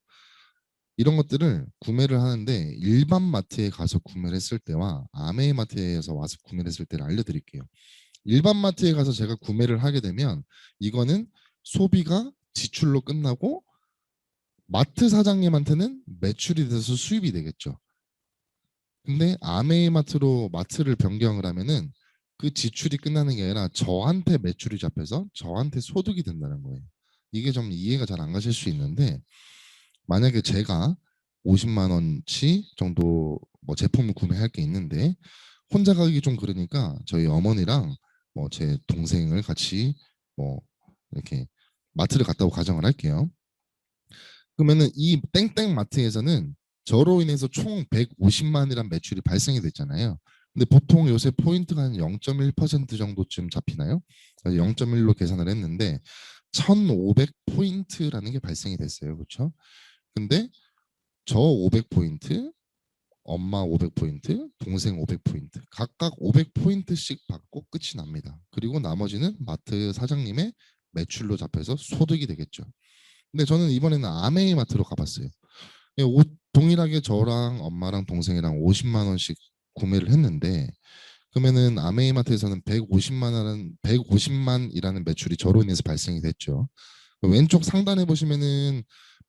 이런 것들을 구매를 하는데 일반 마트에 가서 구매를 했을 때와 아메이 마트에서 와서 구매를 했을 때를 알려드릴게요. 일반 마트에 가서 제가 구매를 하게 되면 이거는 소비가 지출로 끝나고 마트 사장님한테는 매출이 돼서 수입이 되겠죠. 근데 아메이 마트로 마트를 변경을 하면은 그 지출이 끝나는 게 아니라 저한테 매출이 잡혀서 저한테 소득이 된다는 거예요. 이게 좀 이해가 잘 안 가실 수 있는데 만약에 제가 50만 원치 정도 뭐 제품을 구매할 게 있는데 혼자 가기 좀 그러니까 저희 어머니랑 뭐 제 동생을 같이 뭐 이렇게 마트를 갔다고 가정을 할게요. 그러면은 이 땡땡 마트에서는 저로 인해서 총 150만이란 매출이 발생이 됐잖아요. 근데 보통 요새 포인트가 한 0.1% 정도쯤 잡히나요? 0.1로 계산을 했는데 1,500 포인트라는 게 발생이 됐어요. 그렇죠? 근데 저 500포인트, 엄마 500포인트, 동생 500포인트 각각 500포인트씩 받고 끝이 납니다. 그리고 나머지는 마트 사장님의 매출로 잡혀서 소득이 되겠죠. 근데 저는 이번에는 아메이 마트로 가봤어요. 동일하게 저랑 엄마랑 동생이랑 50만 원씩 구매를 했는데 그러면은 아메이 마트에서는 150만이라는 매출이 저로 인해서 발생이 됐죠. 왼쪽 상단에 보시면은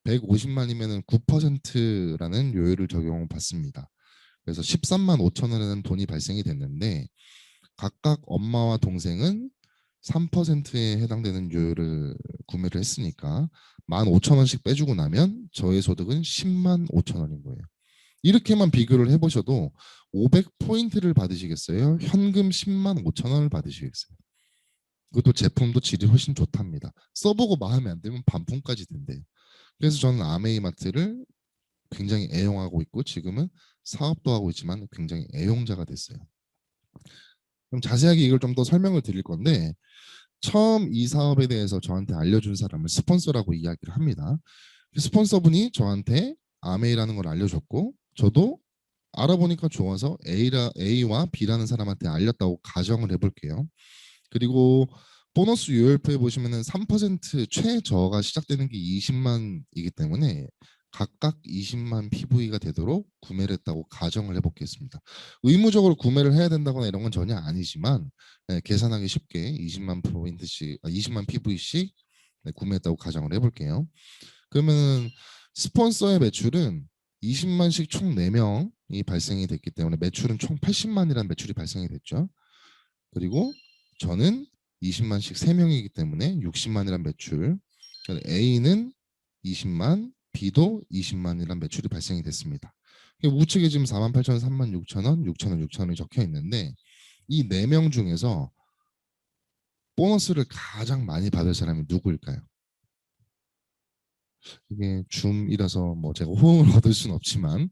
150만이면은 9%라는 요율을 적용받습니다. 그래서 13만 5천 원이라는 돈이 발생이 됐는데 각각 엄마와 동생은 3%에 해당되는 요율을 구매를 했으니까 15,000원씩 빼주고 나면 저의 소득은 10만 5천 원인 거예요. 이렇게만 비교를 해보셔도 500포인트를 받으시겠어요? 현금 10만 5천 원을 받으시겠어요? 그것도 제품도 질이 훨씬 좋답니다. 써보고 마음에 안 들면 반품까지 된대요. 그래서 저는 아메이마트를 굉장히 애용하고 있고 지금은 사업도 하고 있지만 굉장히 애용자가 됐어요. 그럼 자세하게 이걸 좀 더 설명을 드릴 건데 처음 이 사업에 대해서 저한테 알려준 사람을 스폰서라고 이야기를 합니다. 스폰서분이 저한테 아메이라는 걸 알려줬고 저도 알아보니까 좋아서 A와 B라는 사람한테 알렸다고 가정을 해볼게요. 그리고 보너스 ULP에 보시면은 3% 최저가 시작되는 게 20만이기 때문에 각각 20만 PV가 되도록 구매를 했다고 가정을 해보겠습니다. 의무적으로 구매를 해야 된다거나 이런 건 전혀 아니지만 계산하기 쉽게 20만 포인트씩, 20만 PV씩 구매했다고 가정을 해볼게요. 그러면 스폰서의 매출은 20만씩 총 4명이 발생이 됐기 때문에 매출은 총 80만이라는 매출이 발생이 됐죠. 그리고 저는 20만씩 3명이기 때문에 60만이란 매출. A는 20만, B도 20만이란 매출이 발생이 됐습니다. 우측에 지금 4만 8천 원, 3만 6천 원, 6천 원, 6천 원이 적혀 있는데 이 4명 중에서 보너스를 가장 많이 받을 사람이 누구일까요? 이게 줌이라서 뭐 제가 호응을 얻을 수는 없지만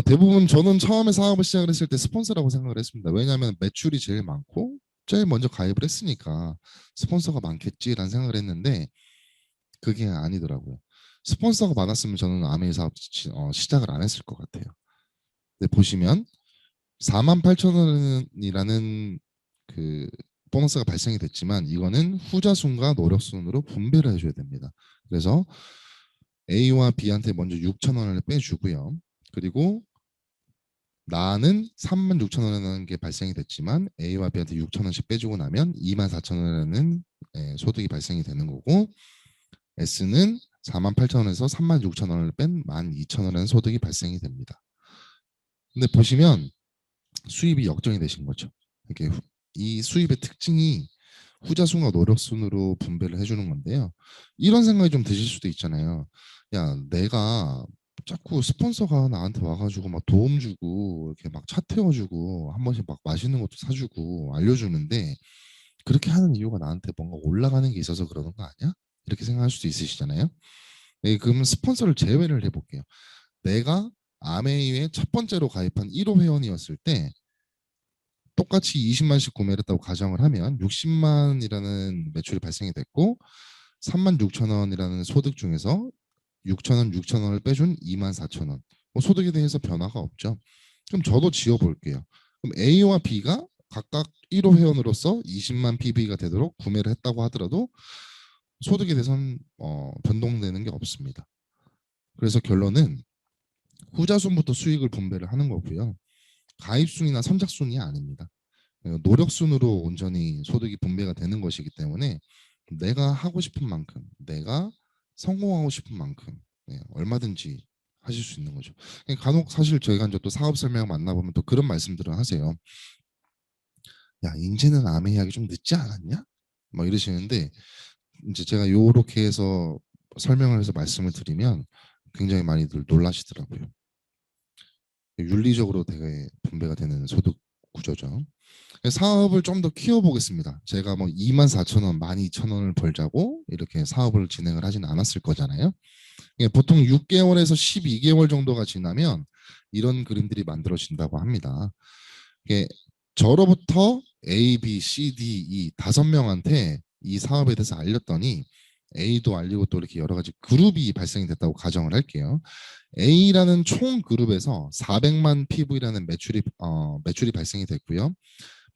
대부분 저는 처음에 사업을 시작을 했을 때 스폰서라고 생각을 했습니다. 왜냐하면 매출이 제일 많고 제일 먼저 가입을 했으니까 스폰서가 많겠지라는 생각을 했는데 그게 아니더라고요. 스폰서가 많았으면 저는 아메이 사업 시작을 안 했을 것 같아요. 근데 보시면 4만 8천 원이라는 그 보너스가 발생이 됐지만 이거는 후자순과 노력순으로 분배를 해줘야 됩니다. 그래서 A와 B한테 먼저 6천 원을 빼주고요. 그리고 나는 3만 6천 원이라는 게 발생이 됐지만 A와 B한테 6천 원씩 빼주고 나면 2만 4천 원이라는 소득이 발생이 되는 거고 S는 4만 8천 원에서 3만 6천 원을 뺀 1만 2천 원이라는 소득이 발생이 됩니다. 근데 보시면 수입이 역전이 되신 거죠. 이게 이 수입의 특징이 후자순과 노력순으로 분배를 해주는 건데요. 이런 생각이 좀 드실 수도 있잖아요. 야, 내가 자꾸 스폰서가 나한테 와가지고 막 도움 주고 이렇게 막 차 태워주고 한 번씩 막 맛있는 것도 사주고 알려주는데 그렇게 하는 이유가 나한테 뭔가 올라가는 게 있어서 그러는 거 아니야? 이렇게 생각할 수도 있으시잖아요. 네, 그러면 스폰서를 제외를 해볼게요. 내가 아메이에 첫 번째로 가입한 1호 회원이었을 때 똑같이 20만씩 구매를 했다고 가정을 하면 60만이라는 매출이 발생이 됐고 3만 6천 원이라는 소득 중에서 6천 원, 6천 원을 빼준 2만 4천 원. 뭐 소득에 대해서 변화가 없죠. 그럼 저도 지어볼게요. 그럼 A와 B가 각각 1호 회원으로서 20만 PV가 되도록 구매를 했다고 하더라도 소득에 대해서는 변동되는 게 없습니다. 그래서 결론은 후자순부터 수익을 분배를 하는 거고요. 가입순이나 선착순이 아닙니다. 노력순으로 온전히 소득이 분배가 되는 것이기 때문에 내가 하고 싶은 만큼, 내가 성공하고 싶은 만큼 얼마든지 하실 수 있는 거죠. 간혹 사실 저희가 이제 또 사업 설명 만나보면 또 그런 말씀들을 하세요. 야, 이제는 아메이하기 좀 늦지 않았냐? 막 이러시는데 이제 제가 요렇게 해서 설명을 해서 말씀을 드리면 굉장히 많이들 놀라시더라고요. 윤리적으로 되게 분배가 되는 소득 구조죠. 사업을 좀 더 키워보겠습니다. 제가 뭐 24,000원, 12,000원을 벌자고 이렇게 사업을 진행을 하진 않았을 거잖아요. 보통 6개월에서 12개월 정도가 지나면 이런 그림들이 만들어진다고 합니다. 이게 저로부터 A, B, C, D, E 5명한테 이 사업에 대해서 알렸더니 A도 알리고 또 이렇게 여러 가지 그룹이 발생이 됐다고 가정을 할게요. A라는 총 그룹에서 400만 PV라는 매출이 발생이 됐고요.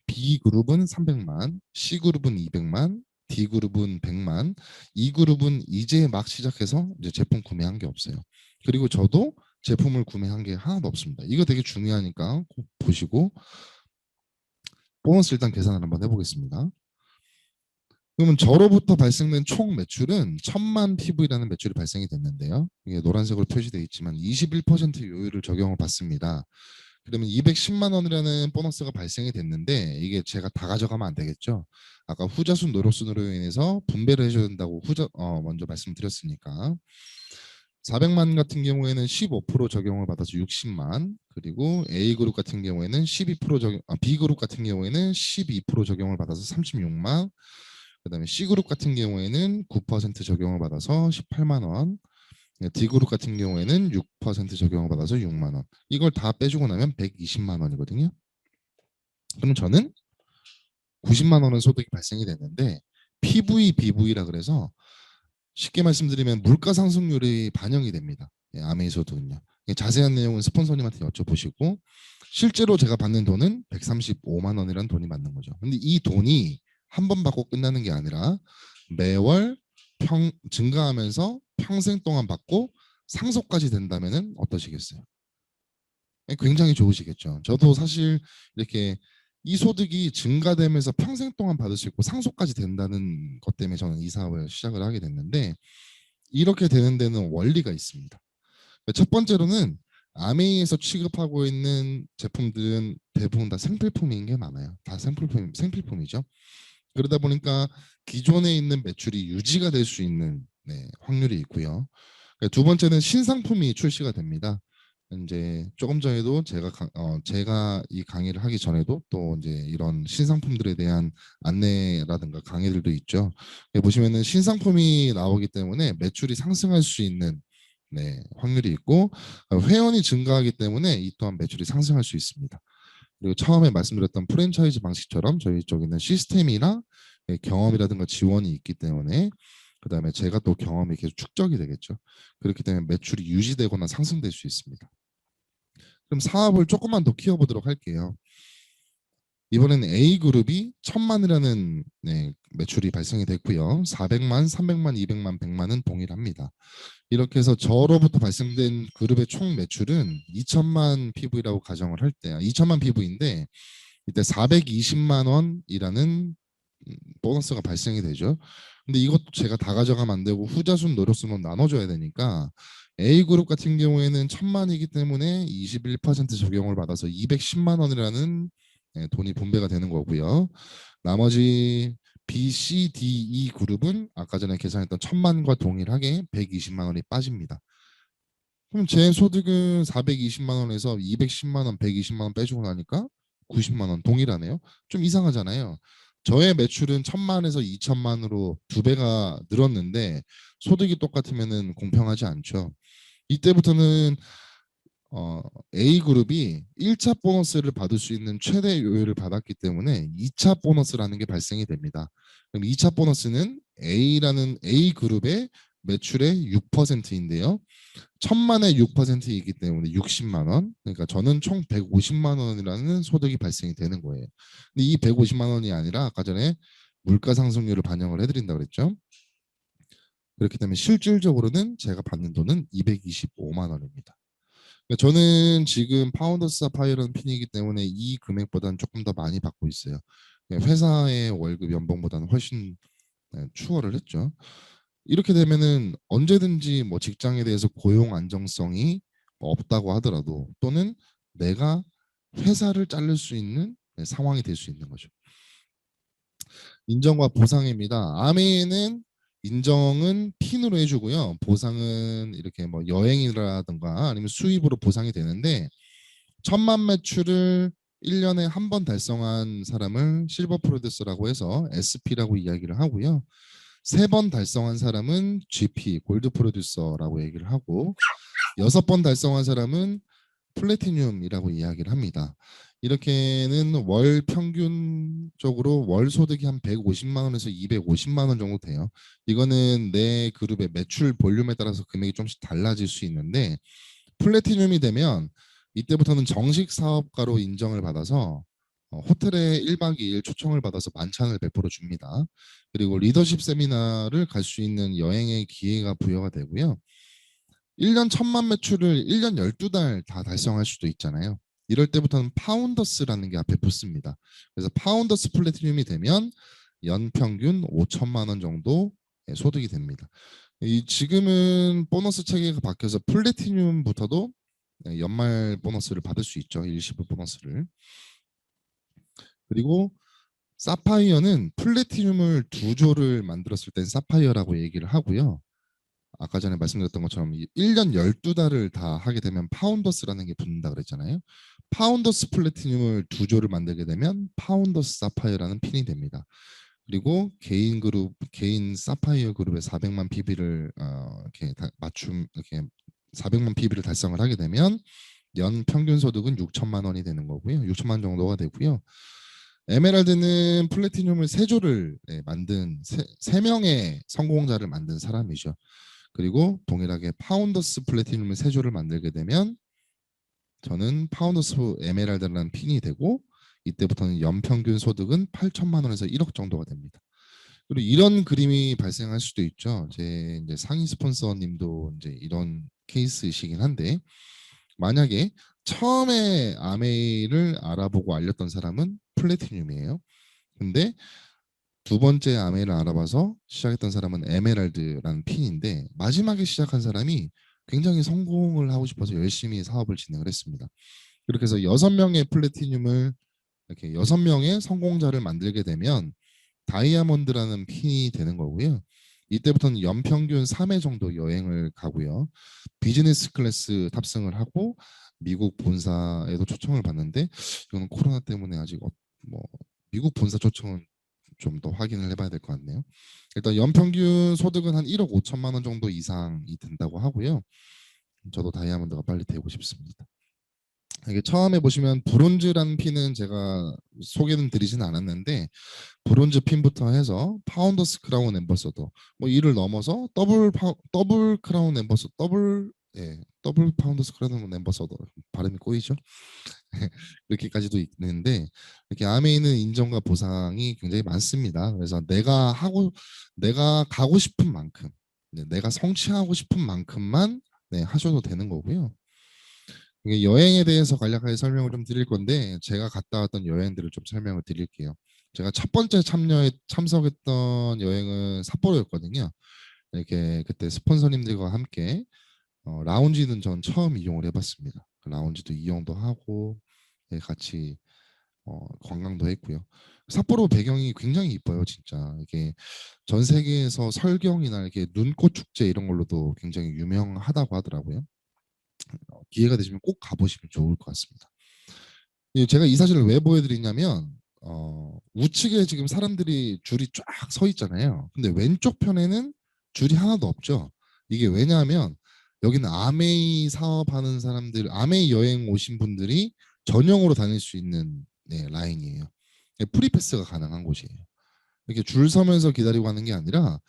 B 그룹은 300만, C 그룹은 200만, D 그룹은 100만, E 그룹은 이제 막 시작해서 이제 제품 구매한 게 없어요. 그리고 저도 제품을 구매한 게 하나도 없습니다. 이거 되게 중요하니까 꼭 보시고 보너스 일단 계산을 한번 해보겠습니다. 그러면 저로부터 발생된 총 매출은 1000만 PV라는 매출이 발생이 됐는데요. 이게 노란색으로 표시되어 있지만 21% 요율을 적용을 받습니다. 그러면 210만 원이라는 보너스가 발생이 됐는데 이게 제가 다 가져가면 안 되겠죠. 아까 후자순 노력순으로 인해서 분배를 해줘야 된다고 먼저 말씀드렸으니까 400만 같은 경우에는 15% 적용을 받아서 60만, 그리고 A그룹 같은 경우에는 12% B그룹 같은 경우에는 12% 적용을 받아서 36만, 그다음에 C그룹 같은 경우에는 9% 적용을 받아서 18만 원, D그룹 같은 경우에는 6% 적용을 받아서 6만 원. 이걸 다 빼주고 나면 120만 원이거든요. 그럼 저는 90만 원은 소득이 발생이 됐는데 PV, BV라 그래서 쉽게 말씀드리면 물가 상승률이 반영이 됩니다. 아메이소도는요. 자세한 내용은 스폰서님한테 여쭤보시고 실제로 제가 받는 돈은 135만 원이라는 돈이 맞는 거죠. 근데 이 돈이 한 번 받고 끝나는 게 아니라 매월 증가하면서 평생 동안 받고 상속까지 된다면은 어떠시겠어요? 굉장히 좋으시겠죠. 저도 사실 이렇게 이 소득이 증가되면서 평생 동안 받을 수 있고 상속까지 된다는 것 때문에 저는 이 사업을 시작을 하게 됐는데 이렇게 되는 데는 원리가 있습니다. 첫 번째로는 아메이에서 취급하고 있는 제품들은 대부분 다 생필품인 게 많아요. 다 생필품이죠. 그러다 보니까 기존에 있는 매출이 유지가 될 수 있는 확률이 있고요. 두 번째는 신상품이 출시가 됩니다. 이제 조금 전에도 제가 이 강의를 하기 전에도 또 이제 이런 신상품들에 대한 안내라든가 강의들도 있죠. 보시면은 신상품이 나오기 때문에 매출이 상승할 수 있는 확률이 있고 회원이 증가하기 때문에 이 또한 매출이 상승할 수 있습니다. 그리고 처음에 말씀드렸던 프랜차이즈 방식처럼 저희 쪽에는 시스템이나 경험이라든가 지원이 있기 때문에 그다음에 제가 또 경험이 계속 축적이 되겠죠. 그렇기 때문에 매출이 유지되거나 상승될 수 있습니다. 그럼 사업을 조금만 더 키워보도록 할게요. 이번에는 A그룹이 1000만이라는 매출이 발생이 됐고요. 400만, 300만, 200만, 100만은 동일합니다. 이렇게 해서 저로부터 발생된 그룹의 총 매출은 2천만 PV라고 가정을 할 때, 2천만 PV인데 이때 420만 원이라는 보너스가 발생이 되죠. 근데 이것도 제가 다 가져가면 안 되고 후자순 노력순으로 나눠줘야 되니까 A그룹 같은 경우에는 1000만이기 때문에 21% 적용을 받아서 210만 원이라는 돈이 분배가 되는 거고요. 나머지 B, C, D, E 그룹은 아까 전에 계산했던 1000만과 동일하게 120만 원이 빠집니다. 그럼 제 소득은 420만 원에서 210만 원, 120만 원 빼주고 나니까 90만 원 동일하네요. 좀 이상하잖아요. 저의 매출은 1000만에서 2000만으로 2배가 늘었는데 소득이 똑같으면은 공평하지 않죠. 이때부터는 A그룹이 1차 보너스를 받을 수 있는 최대 요율을 받았기 때문에 2차 보너스라는 게 발생이 됩니다. 그럼 2차 보너스는 A그룹의 매출의 6%인데요. 1000만의 6%이기 때문에 60만 원. 그러니까 저는 총 150만 원이라는 소득이 발생이 되는 거예요. 근데 이 150만 원이 아니라 아까 전에 물가 상승률을 반영을 해드린다고 그랬죠. 그렇기 때문에 실질적으로는 제가 받는 돈은 225만 원입니다. 그러니까 저는 지금 파운더스 파이런 핀이기 때문에 이 금액보다는 조금 더 많이 받고 있어요. 회사의 월급 연봉보다는 훨씬 추월을 했죠. 이렇게 되면은 언제든지 뭐 직장에 대해서 고용 안정성이 없다고 하더라도 또는 내가 회사를 자를 수 있는 상황이 될 수 있는 거죠. 인정과 보상입니다. 아메이는 인정은 핀으로 해주고요. 보상은 이렇게 뭐 여행이라든가 아니면 수입으로 보상이 되는데 1,000만 매출을 1년에 한 번 달성한 사람을 실버 프로듀서라고 해서 SP라고 이야기를 하고요. 3번 달성한 사람은 GP, 골드 프로듀서라고 얘기를 하고 6번 달성한 사람은 플래티늄이라고 이야기를 합니다. 이렇게는 월 평균적으로 월 소득이 한 150만 원에서 250만 원 정도 돼요. 이거는 내 그룹의 매출 볼륨에 따라서 금액이 좀씩 달라질 수 있는데 플래티늄이 되면 이때부터는 정식 사업가로 인정을 받아서 호텔에 1박 2일 초청을 받아서 만찬을 베풀어 줍니다. 그리고 리더십 세미나를 갈 수 있는 여행의 기회가 부여가 되고요. 1년 1,000만 매출을 1년 12달 다 달성할 수도 있잖아요. 이럴 때부터는 파운더스라는 게 앞에 붙습니다. 그래서 파운더스 플래티늄이 되면 연평균 5천만 원 정도 소득이 됩니다. 지금은 보너스 체계가 바뀌어서 플래티늄부터도 연말 보너스를 받을 수 있죠. 일시불 보너스를. 그리고 사파이어는 플래티늄을 2조를 만들었을 땐 사파이어라고 얘기를 하고요. 아까 전에 말씀드렸던 것처럼 1년 12달을 다 하게 되면 파운더스라는 게 붙는다 그랬잖아요. 파운더스 플래티늄을 2조를 만들게 되면 파운더스 사파이어라는 핀이 됩니다. 그리고 개인 그룹, 개인 사파이어 그룹의 400만 PB를 이렇게 맞춤 이렇게 400만 PB를 달성을 하게 되면 연 평균 소득은 6천만 원이 되는 거고요. 6천만 정도가 되고요. 에메랄드는 플래티늄을 3조를 만든 3명의 성공자를 만든 사람이죠. 그리고 동일하게 파운더스 플래티늄을 3조를 만들게 되면 저는 파운더스 에메랄드라는 핀이 되고 이때부터는 연평균 소득은 8천만 원에서 1억 정도가 됩니다. 그리고 이런 그림이 발생할 수도 있죠. 제 이제 상위 스폰서님도 이제 이런 케이스이시긴 한데 만약에 처음에 아메이를 알아보고 알렸던 사람은 플래티늄이에요. 근데 2번째 아메이를 알아봐서 시작했던 사람은 에메랄드라는 핀인데 마지막에 시작한 사람이 굉장히 성공을 하고 싶어서 열심히 사업을 진행을 했습니다. 그렇게 해서 6명의 플래티늄을 이렇게 6명의 성공자를 만들게 되면 다이아몬드라는 핀이 되는 거고요. 이때부터는 연평균 3회 정도 여행을 가고요. 비즈니스 클래스 탑승을 하고 미국 본사에도 초청을 받는데 이거는 코로나 때문에 아직 뭐 미국 본사 초청은 좀 더 확인을 해봐야 될 것 같네요. 일단 연평균 소득은 한 1억 5천만 원 정도 이상이 된다고 하고요. 저도 다이아몬드가 빨리 되고 싶습니다. 이게 처음에 보시면 브론즈라는 핀은 제가 소개는 드리진 않았는데 브론즈 핀부터 해서 파운더스 크라운 엠버서더 뭐 이를 넘어서 더블 크라운 엠버서 더블 파운더스 크라운 엠버서더 발음이 꼬이죠. 이렇게까지도 있는데 이렇게 아메이는 인정과 보상이 굉장히 많습니다. 그래서 내가 가고 싶은 만큼 내가 성취하고 싶은 만큼만 하셔도 되는 거고요. 이게 여행에 대해서 간략하게 설명을 좀 드릴 건데 제가 갔다 왔던 여행들을 좀 설명을 드릴게요. 제가 첫 번째 참석했던 여행은 삿포로였거든요. 이렇게 그때 스폰서님들과 함께 라운지는 전 처음 이용을 해봤습니다. 라운지도 이용도 하고 같이 관광도 했고요. 삿포로 배경이 굉장히 이뻐요, 진짜. 이게 전 세계에서 설경이나 이렇게 눈꽃 축제 이런 걸로도 굉장히 유명하다고 하더라고요. 기회가 되시면 꼭 가보시면 좋을 것 같습니다. 제가 이 사실을 왜 보여드리냐면 우측에 지금 사람들이 줄이 쫙 서 있잖아요. 근데 왼쪽 편에는 줄이 하나도 없죠. 이게 왜냐하면 여기는 아메이 사업하는 사람들, 아메이 여행 오신 분들이 전용으로 다닐 수 있는 라인이에요. 프리패스가 가능한 곳이에요. 이렇게 줄 서면서 기다리고 하는 게 아니라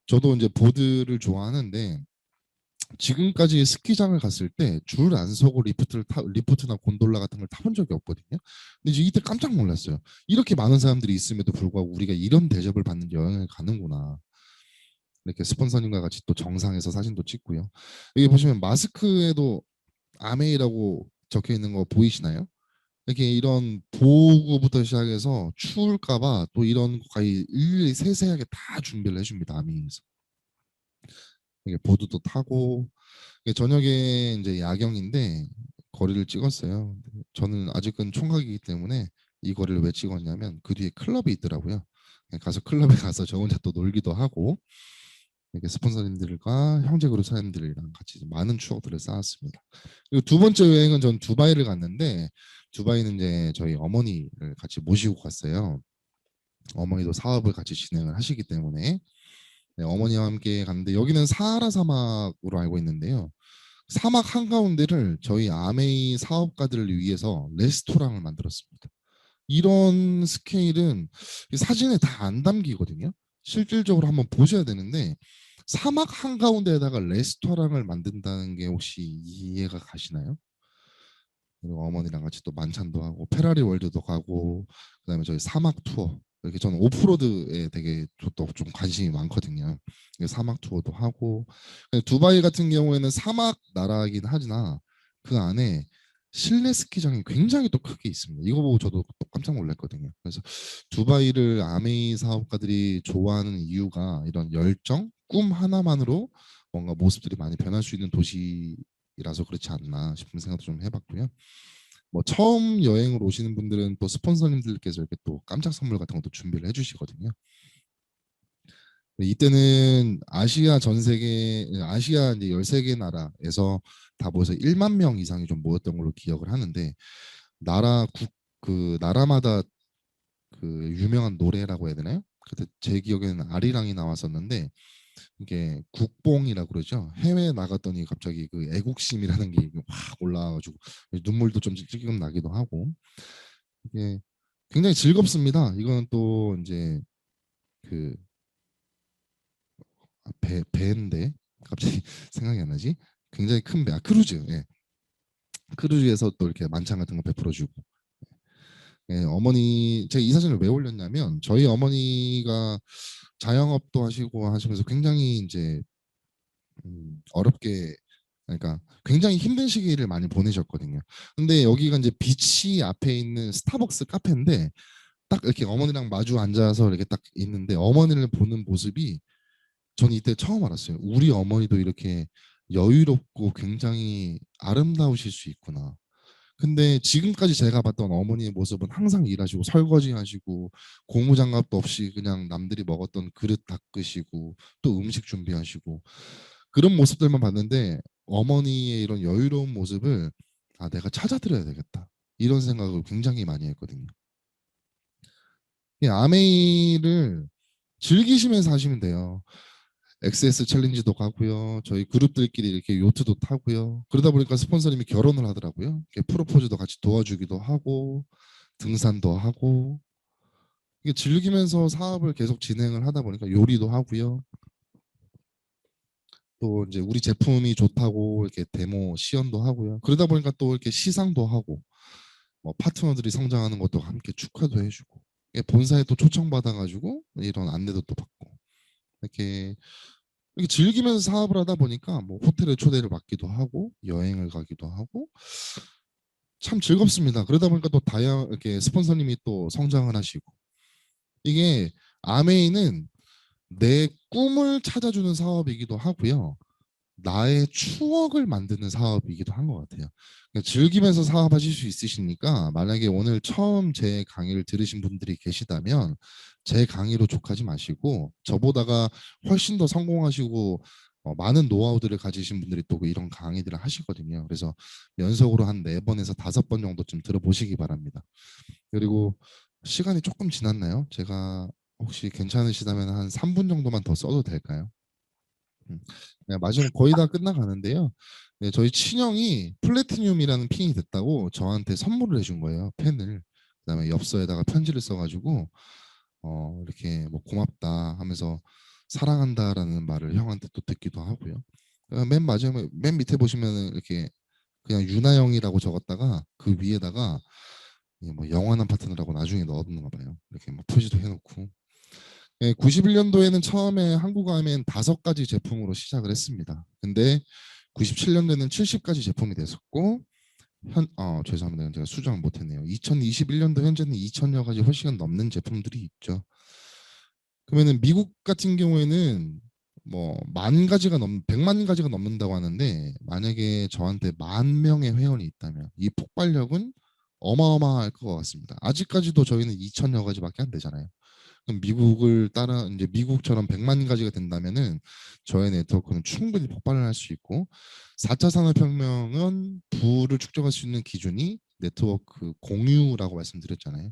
저도 이제 보드를 좋아하는데 지금까지 스키장을 갔을 때 줄 안 서고 리프트나 곤돌라 같은 걸 타본 적이 없거든요. 근데 이제 이때 깜짝 놀랐어요. 이렇게 많은 사람들이 있음에도 불구하고 우리가 이런 대접을 받는 여행을 가는구나. 이렇게 스폰서님과 같이 또 정상에서 사진도 찍고요. 여기 보시면 마스크에도 아메이라고 적혀 있는 거 보이시나요? 이렇게 이런 보호구부터 시작해서 추울까봐 또 이런 거의 일일이 세세하게 다 준비를 해줍니다. 아메이에서. 이게 보드도 타고 저녁에 이제 야경인데 거리를 찍었어요. 저는 아직은 총각이기 때문에 이 거리를 왜 찍었냐면 그 뒤에 클럽이 있더라고요. 가서 클럽에 가서 저 혼자 또 놀기도 하고 이렇게 스폰서님들과 형제 그룹 사장님들이랑 같이 많은 추억들을 쌓았습니다. 그리고 두 번째 여행은 전 두바이를 갔는데 두바이는 이제 저희 어머니를 같이 모시고 갔어요. 어머니도 사업을 같이 진행을 하시기 때문에 네, 어머니와 함께 갔는데 여기는 사하라 사막으로 알고 있는데요. 사막 한가운데를 저희 아메이 사업가들을 위해서 레스토랑을 만들었습니다. 이런 스케일은 사진에 다 안 담기거든요. 실질적으로 한번 보셔야 되는데 사막 한가운데에다가 레스토랑을 만든다는 게 혹시 이해가 가시나요? 그리고 어머니랑 같이 또 만찬도 하고 페라리 월드도 가고 그다음에 저희 사막 투어 이렇게 저는 오프로드에 되게 또 좀 관심이 많거든요. 사막 투어도 하고 두바이 같은 경우에는 사막 나라이긴 하지나 그 안에 실내 스키장이 굉장히 또 크게 있습니다. 이거 보고 저도 또 깜짝 놀랐거든요. 그래서 두바이를 아메이 사업가들이 좋아하는 이유가 이런 열정, 꿈 하나만으로 뭔가 모습들이 많이 변할 수 있는 도시라서 그렇지 않나 싶은 생각도 좀 해봤고요. 뭐 처음 여행을 오시는 분들은 또 스폰서님들께서 이렇게 또 깜짝 선물 같은 것도 준비를 해주시거든요. 이때는 아시아 전 세계 아시아 이제 13개 나라에서 다 모여서 1만 명 이상이 좀 모였던 걸로 기억을 하는데 나라 그 나라마다 그 유명한 노래라고 해야 되나요? 그때 제 기억에는 아리랑이 나왔었는데 이게 국뽕이라고 그러죠. 해외에 나갔더니 갑자기 그 애국심이라는 게 확 올라와가지고 눈물도 좀 찔끔 나기도 하고 이게 굉장히 즐겁습니다. 이건 또 이제 그 배인데 갑자기 생각이 안 나지? 굉장히 큰 배, 크루즈. 예. 크루즈에서 또 이렇게 만찬 같은 거 베풀어주고. 예, 어머니 제가 이 사진을 왜 올렸냐면 저희 어머니가 자영업도 하시고 하시면서 굉장히 이제 어렵게 그러니까 굉장히 힘든 시기를 많이 보내셨거든요. 근데 여기가 이제 비치 앞에 있는 스타벅스 카페인데 딱 이렇게 어머니랑 마주 앉아서 이렇게 딱 있는데 어머니를 보는 모습이 저는 이때 처음 알았어요. 우리 어머니도 이렇게 여유롭고 굉장히 아름다우실 수 있구나. 근데 지금까지 제가 봤던 어머니의 모습은 항상 일하시고 설거지하시고 고무장갑도 없이 그냥 남들이 먹었던 그릇 닦으시고 또 음식 준비하시고 그런 모습들만 봤는데 어머니의 이런 여유로운 모습을 아 내가 찾아드려야 되겠다 이런 생각을 굉장히 많이 했거든요. 이 아메이를 즐기시면서 하시면 돼요. XS 챌린지도 가고요. 저희 그룹들끼리 이렇게 요트도 타고요. 그러다 보니까 스폰서님이 결혼을 하더라고요. 이렇게 프로포즈도 같이 도와주기도 하고 등산도 하고 이게 즐기면서 사업을 계속 진행을 하다 보니까 요리도 하고요. 또 이제 우리 제품이 좋다고 이렇게 데모 시연도 하고요. 그러다 보니까 또 이렇게 시상도 하고 뭐 파트너들이 성장하는 것도 함께 축하도 해주고 본사에 또 초청받아가지고 이런 안내도 또 받고 이렇게 즐기면서 사업을 하다 보니까 뭐 호텔에 초대를 받기도 하고 여행을 가기도 하고 참 즐겁습니다. 그러다 보니까 또 다양 이렇게 스폰서님이 또 성장을 하시고 이게 아메이는 내 꿈을 찾아주는 사업이기도 하고요. 나의 추억을 만드는 사업이기도 한 것 같아요. 그러니까 즐기면서 사업하실 수 있으시니까 만약에 오늘 처음 제 강의를 들으신 분들이 계시다면 제 강의로 족하지 마시고 저보다가 훨씬 더 성공하시고 많은 노하우들을 가지신 분들이 또 이런 강의들을 하시거든요. 그래서 연속으로 한 4번에서 5번 정도쯤 들어보시기 바랍니다. 그리고 시간이 조금 지났나요? 제가 혹시 괜찮으시다면 한 3분 정도만 더 써도 될까요? 네, 마지막 거의 다 끝나가는데요. 네, 저희 친형이 플래티늄이라는 핀이 됐다고 저한테 선물을 해준 거예요. 펜을. 그다음에 엽서에다가 편지를 써가지고 이렇게 뭐 고맙다 하면서 사랑한다라는 말을 형한테 또 듣기도 하고요. 맨 마지막에 맨 밑에 보시면은 이렇게 그냥 유나영이라고 적었다가 그 위에다가 뭐 영원한 파트너라고 나중에 넣었는가 봐요. 이렇게 뭐 표시도 해놓고 91년도에는 처음에 한국 아이엔 5가지 제품으로 시작을 했습니다. 근데 97년도에는 70가지 제품이 됐었고 죄송합니다. 제가 수정을 못했네요. 2021년도 현재는 2000여 가지 훨씬 넘는 제품들이 있죠. 그러면은 미국 같은 경우에는 뭐 10,000가지가 100만 가지가 넘는다고 하는데 만약에 저한테 10,000명의 회원이 있다면 이 폭발력은 어마어마할 것 같습니다. 아직까지도 저희는 2천여 가지밖에 안 되잖아요. 그럼 미국을 따라 이제 미국처럼 100만 가지가 된다면은 저의 네트워크는 충분히 폭발을 할 수 있고 4차 산업혁명은 부를 측정할 수 있는 기준이 네트워크 공유라고 말씀드렸잖아요.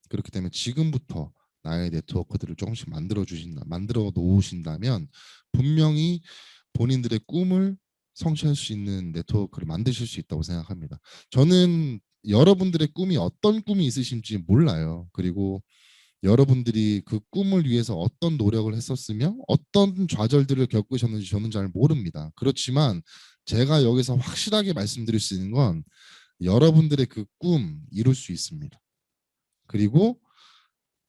그렇기 때문에 지금부터 나의 네트워크들을 조금씩 만들어 놓으신다면 분명히 본인들의 꿈을 성취할 수 있는 네트워크를 만드실 수 있다고 생각합니다. 저는 여러분들의 꿈이 어떤 꿈이 있으신지 몰라요. 그리고 여러분들이 그 꿈을 위해서 어떤 노력을 했었으며 어떤 좌절들을 겪으셨는지 저는 잘 모릅니다. 그렇지만 제가 여기서 확실하게 말씀드릴 수 있는 건 여러분들의 그 꿈 이룰 수 있습니다. 그리고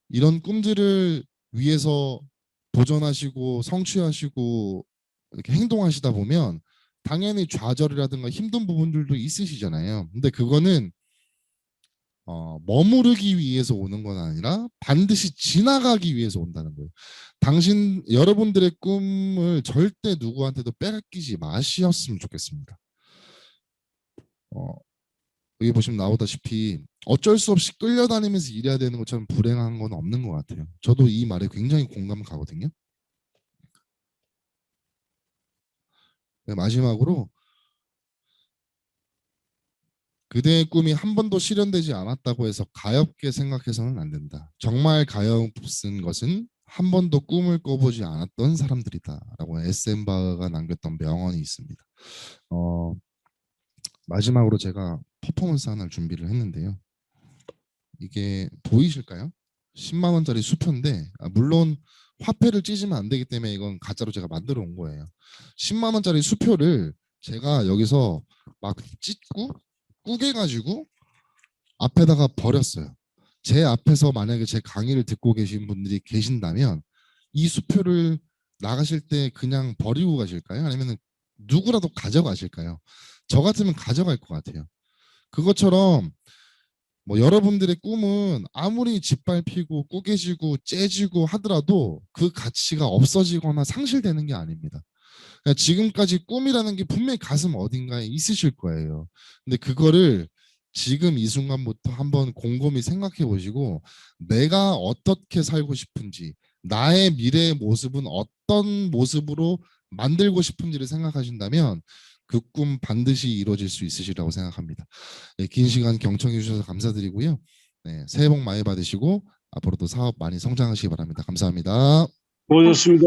이런 꿈들을 위해서 도전하시고 성취하시고 이렇게 행동하시다 보면 당연히 좌절이라든가 힘든 부분들도 있으시잖아요. 근데 그거는 머무르기 위해서 오는 건 아니라 반드시 지나가기 위해서 온다는 거예요. 여러분들의 꿈을 절대 누구한테도 빼앗기지 마시었으면 좋겠습니다. 어, 여기 보시면 나오다시피 어쩔 수 없이 끌려다니면서 일해야 되는 것처럼 불행한 건 없는 것 같아요. 저도 이 말에 굉장히 공감 가거든요. 네, 마지막으로 그대의 꿈이 한 번도 실현되지 않았다고 해서 가엾게 생각해서는 안 된다. 정말 가엾은 것은 한 번도 꿈을 꿔보지 않았던 사람들이다라고 SM 바흐가 남겼던 명언이 있습니다. 어, 마지막으로 제가 퍼포먼스 하나를 준비를 했는데요. 이게 보이실까요? 10만 원짜리 수표인데 물론 화폐를 찢으면 안 되기 때문에 이건 가짜로 제가 만들어 온 거예요. 10만 원짜리 수표를 제가 여기서 막 찢고 꾸겨가지고 앞에다가 버렸어요. 제 앞에서 만약에 제 강의를 듣고 계신 분들이 계신다면 이 수표를 나가실 때 그냥 버리고 가실까요? 아니면 누구라도 가져가실까요? 저 같으면 가져갈 것 같아요. 그것처럼 뭐 여러분들의 꿈은 아무리 짓밟히고 꾸겨지고 째지고 하더라도 그 가치가 없어지거나 상실되는 게 아닙니다. 그러니까 지금까지 꿈이라는 게 분명히 가슴 어딘가에 있으실 거예요. 근데 그거를 지금 이 순간부터 한번 곰곰이 생각해 보시고 내가 어떻게 살고 싶은지 나의 미래의 모습은 어떤 모습으로 만들고 싶은지를 생각하신다면 그 꿈 반드시 이루어질 수 있으시라고 생각합니다. 네, 긴 시간 경청해 주셔서 감사드리고요. 네, 새해 복 많이 받으시고 앞으로도 사업 많이 성장하시기 바랍니다. 감사합니다. 고맙습니다.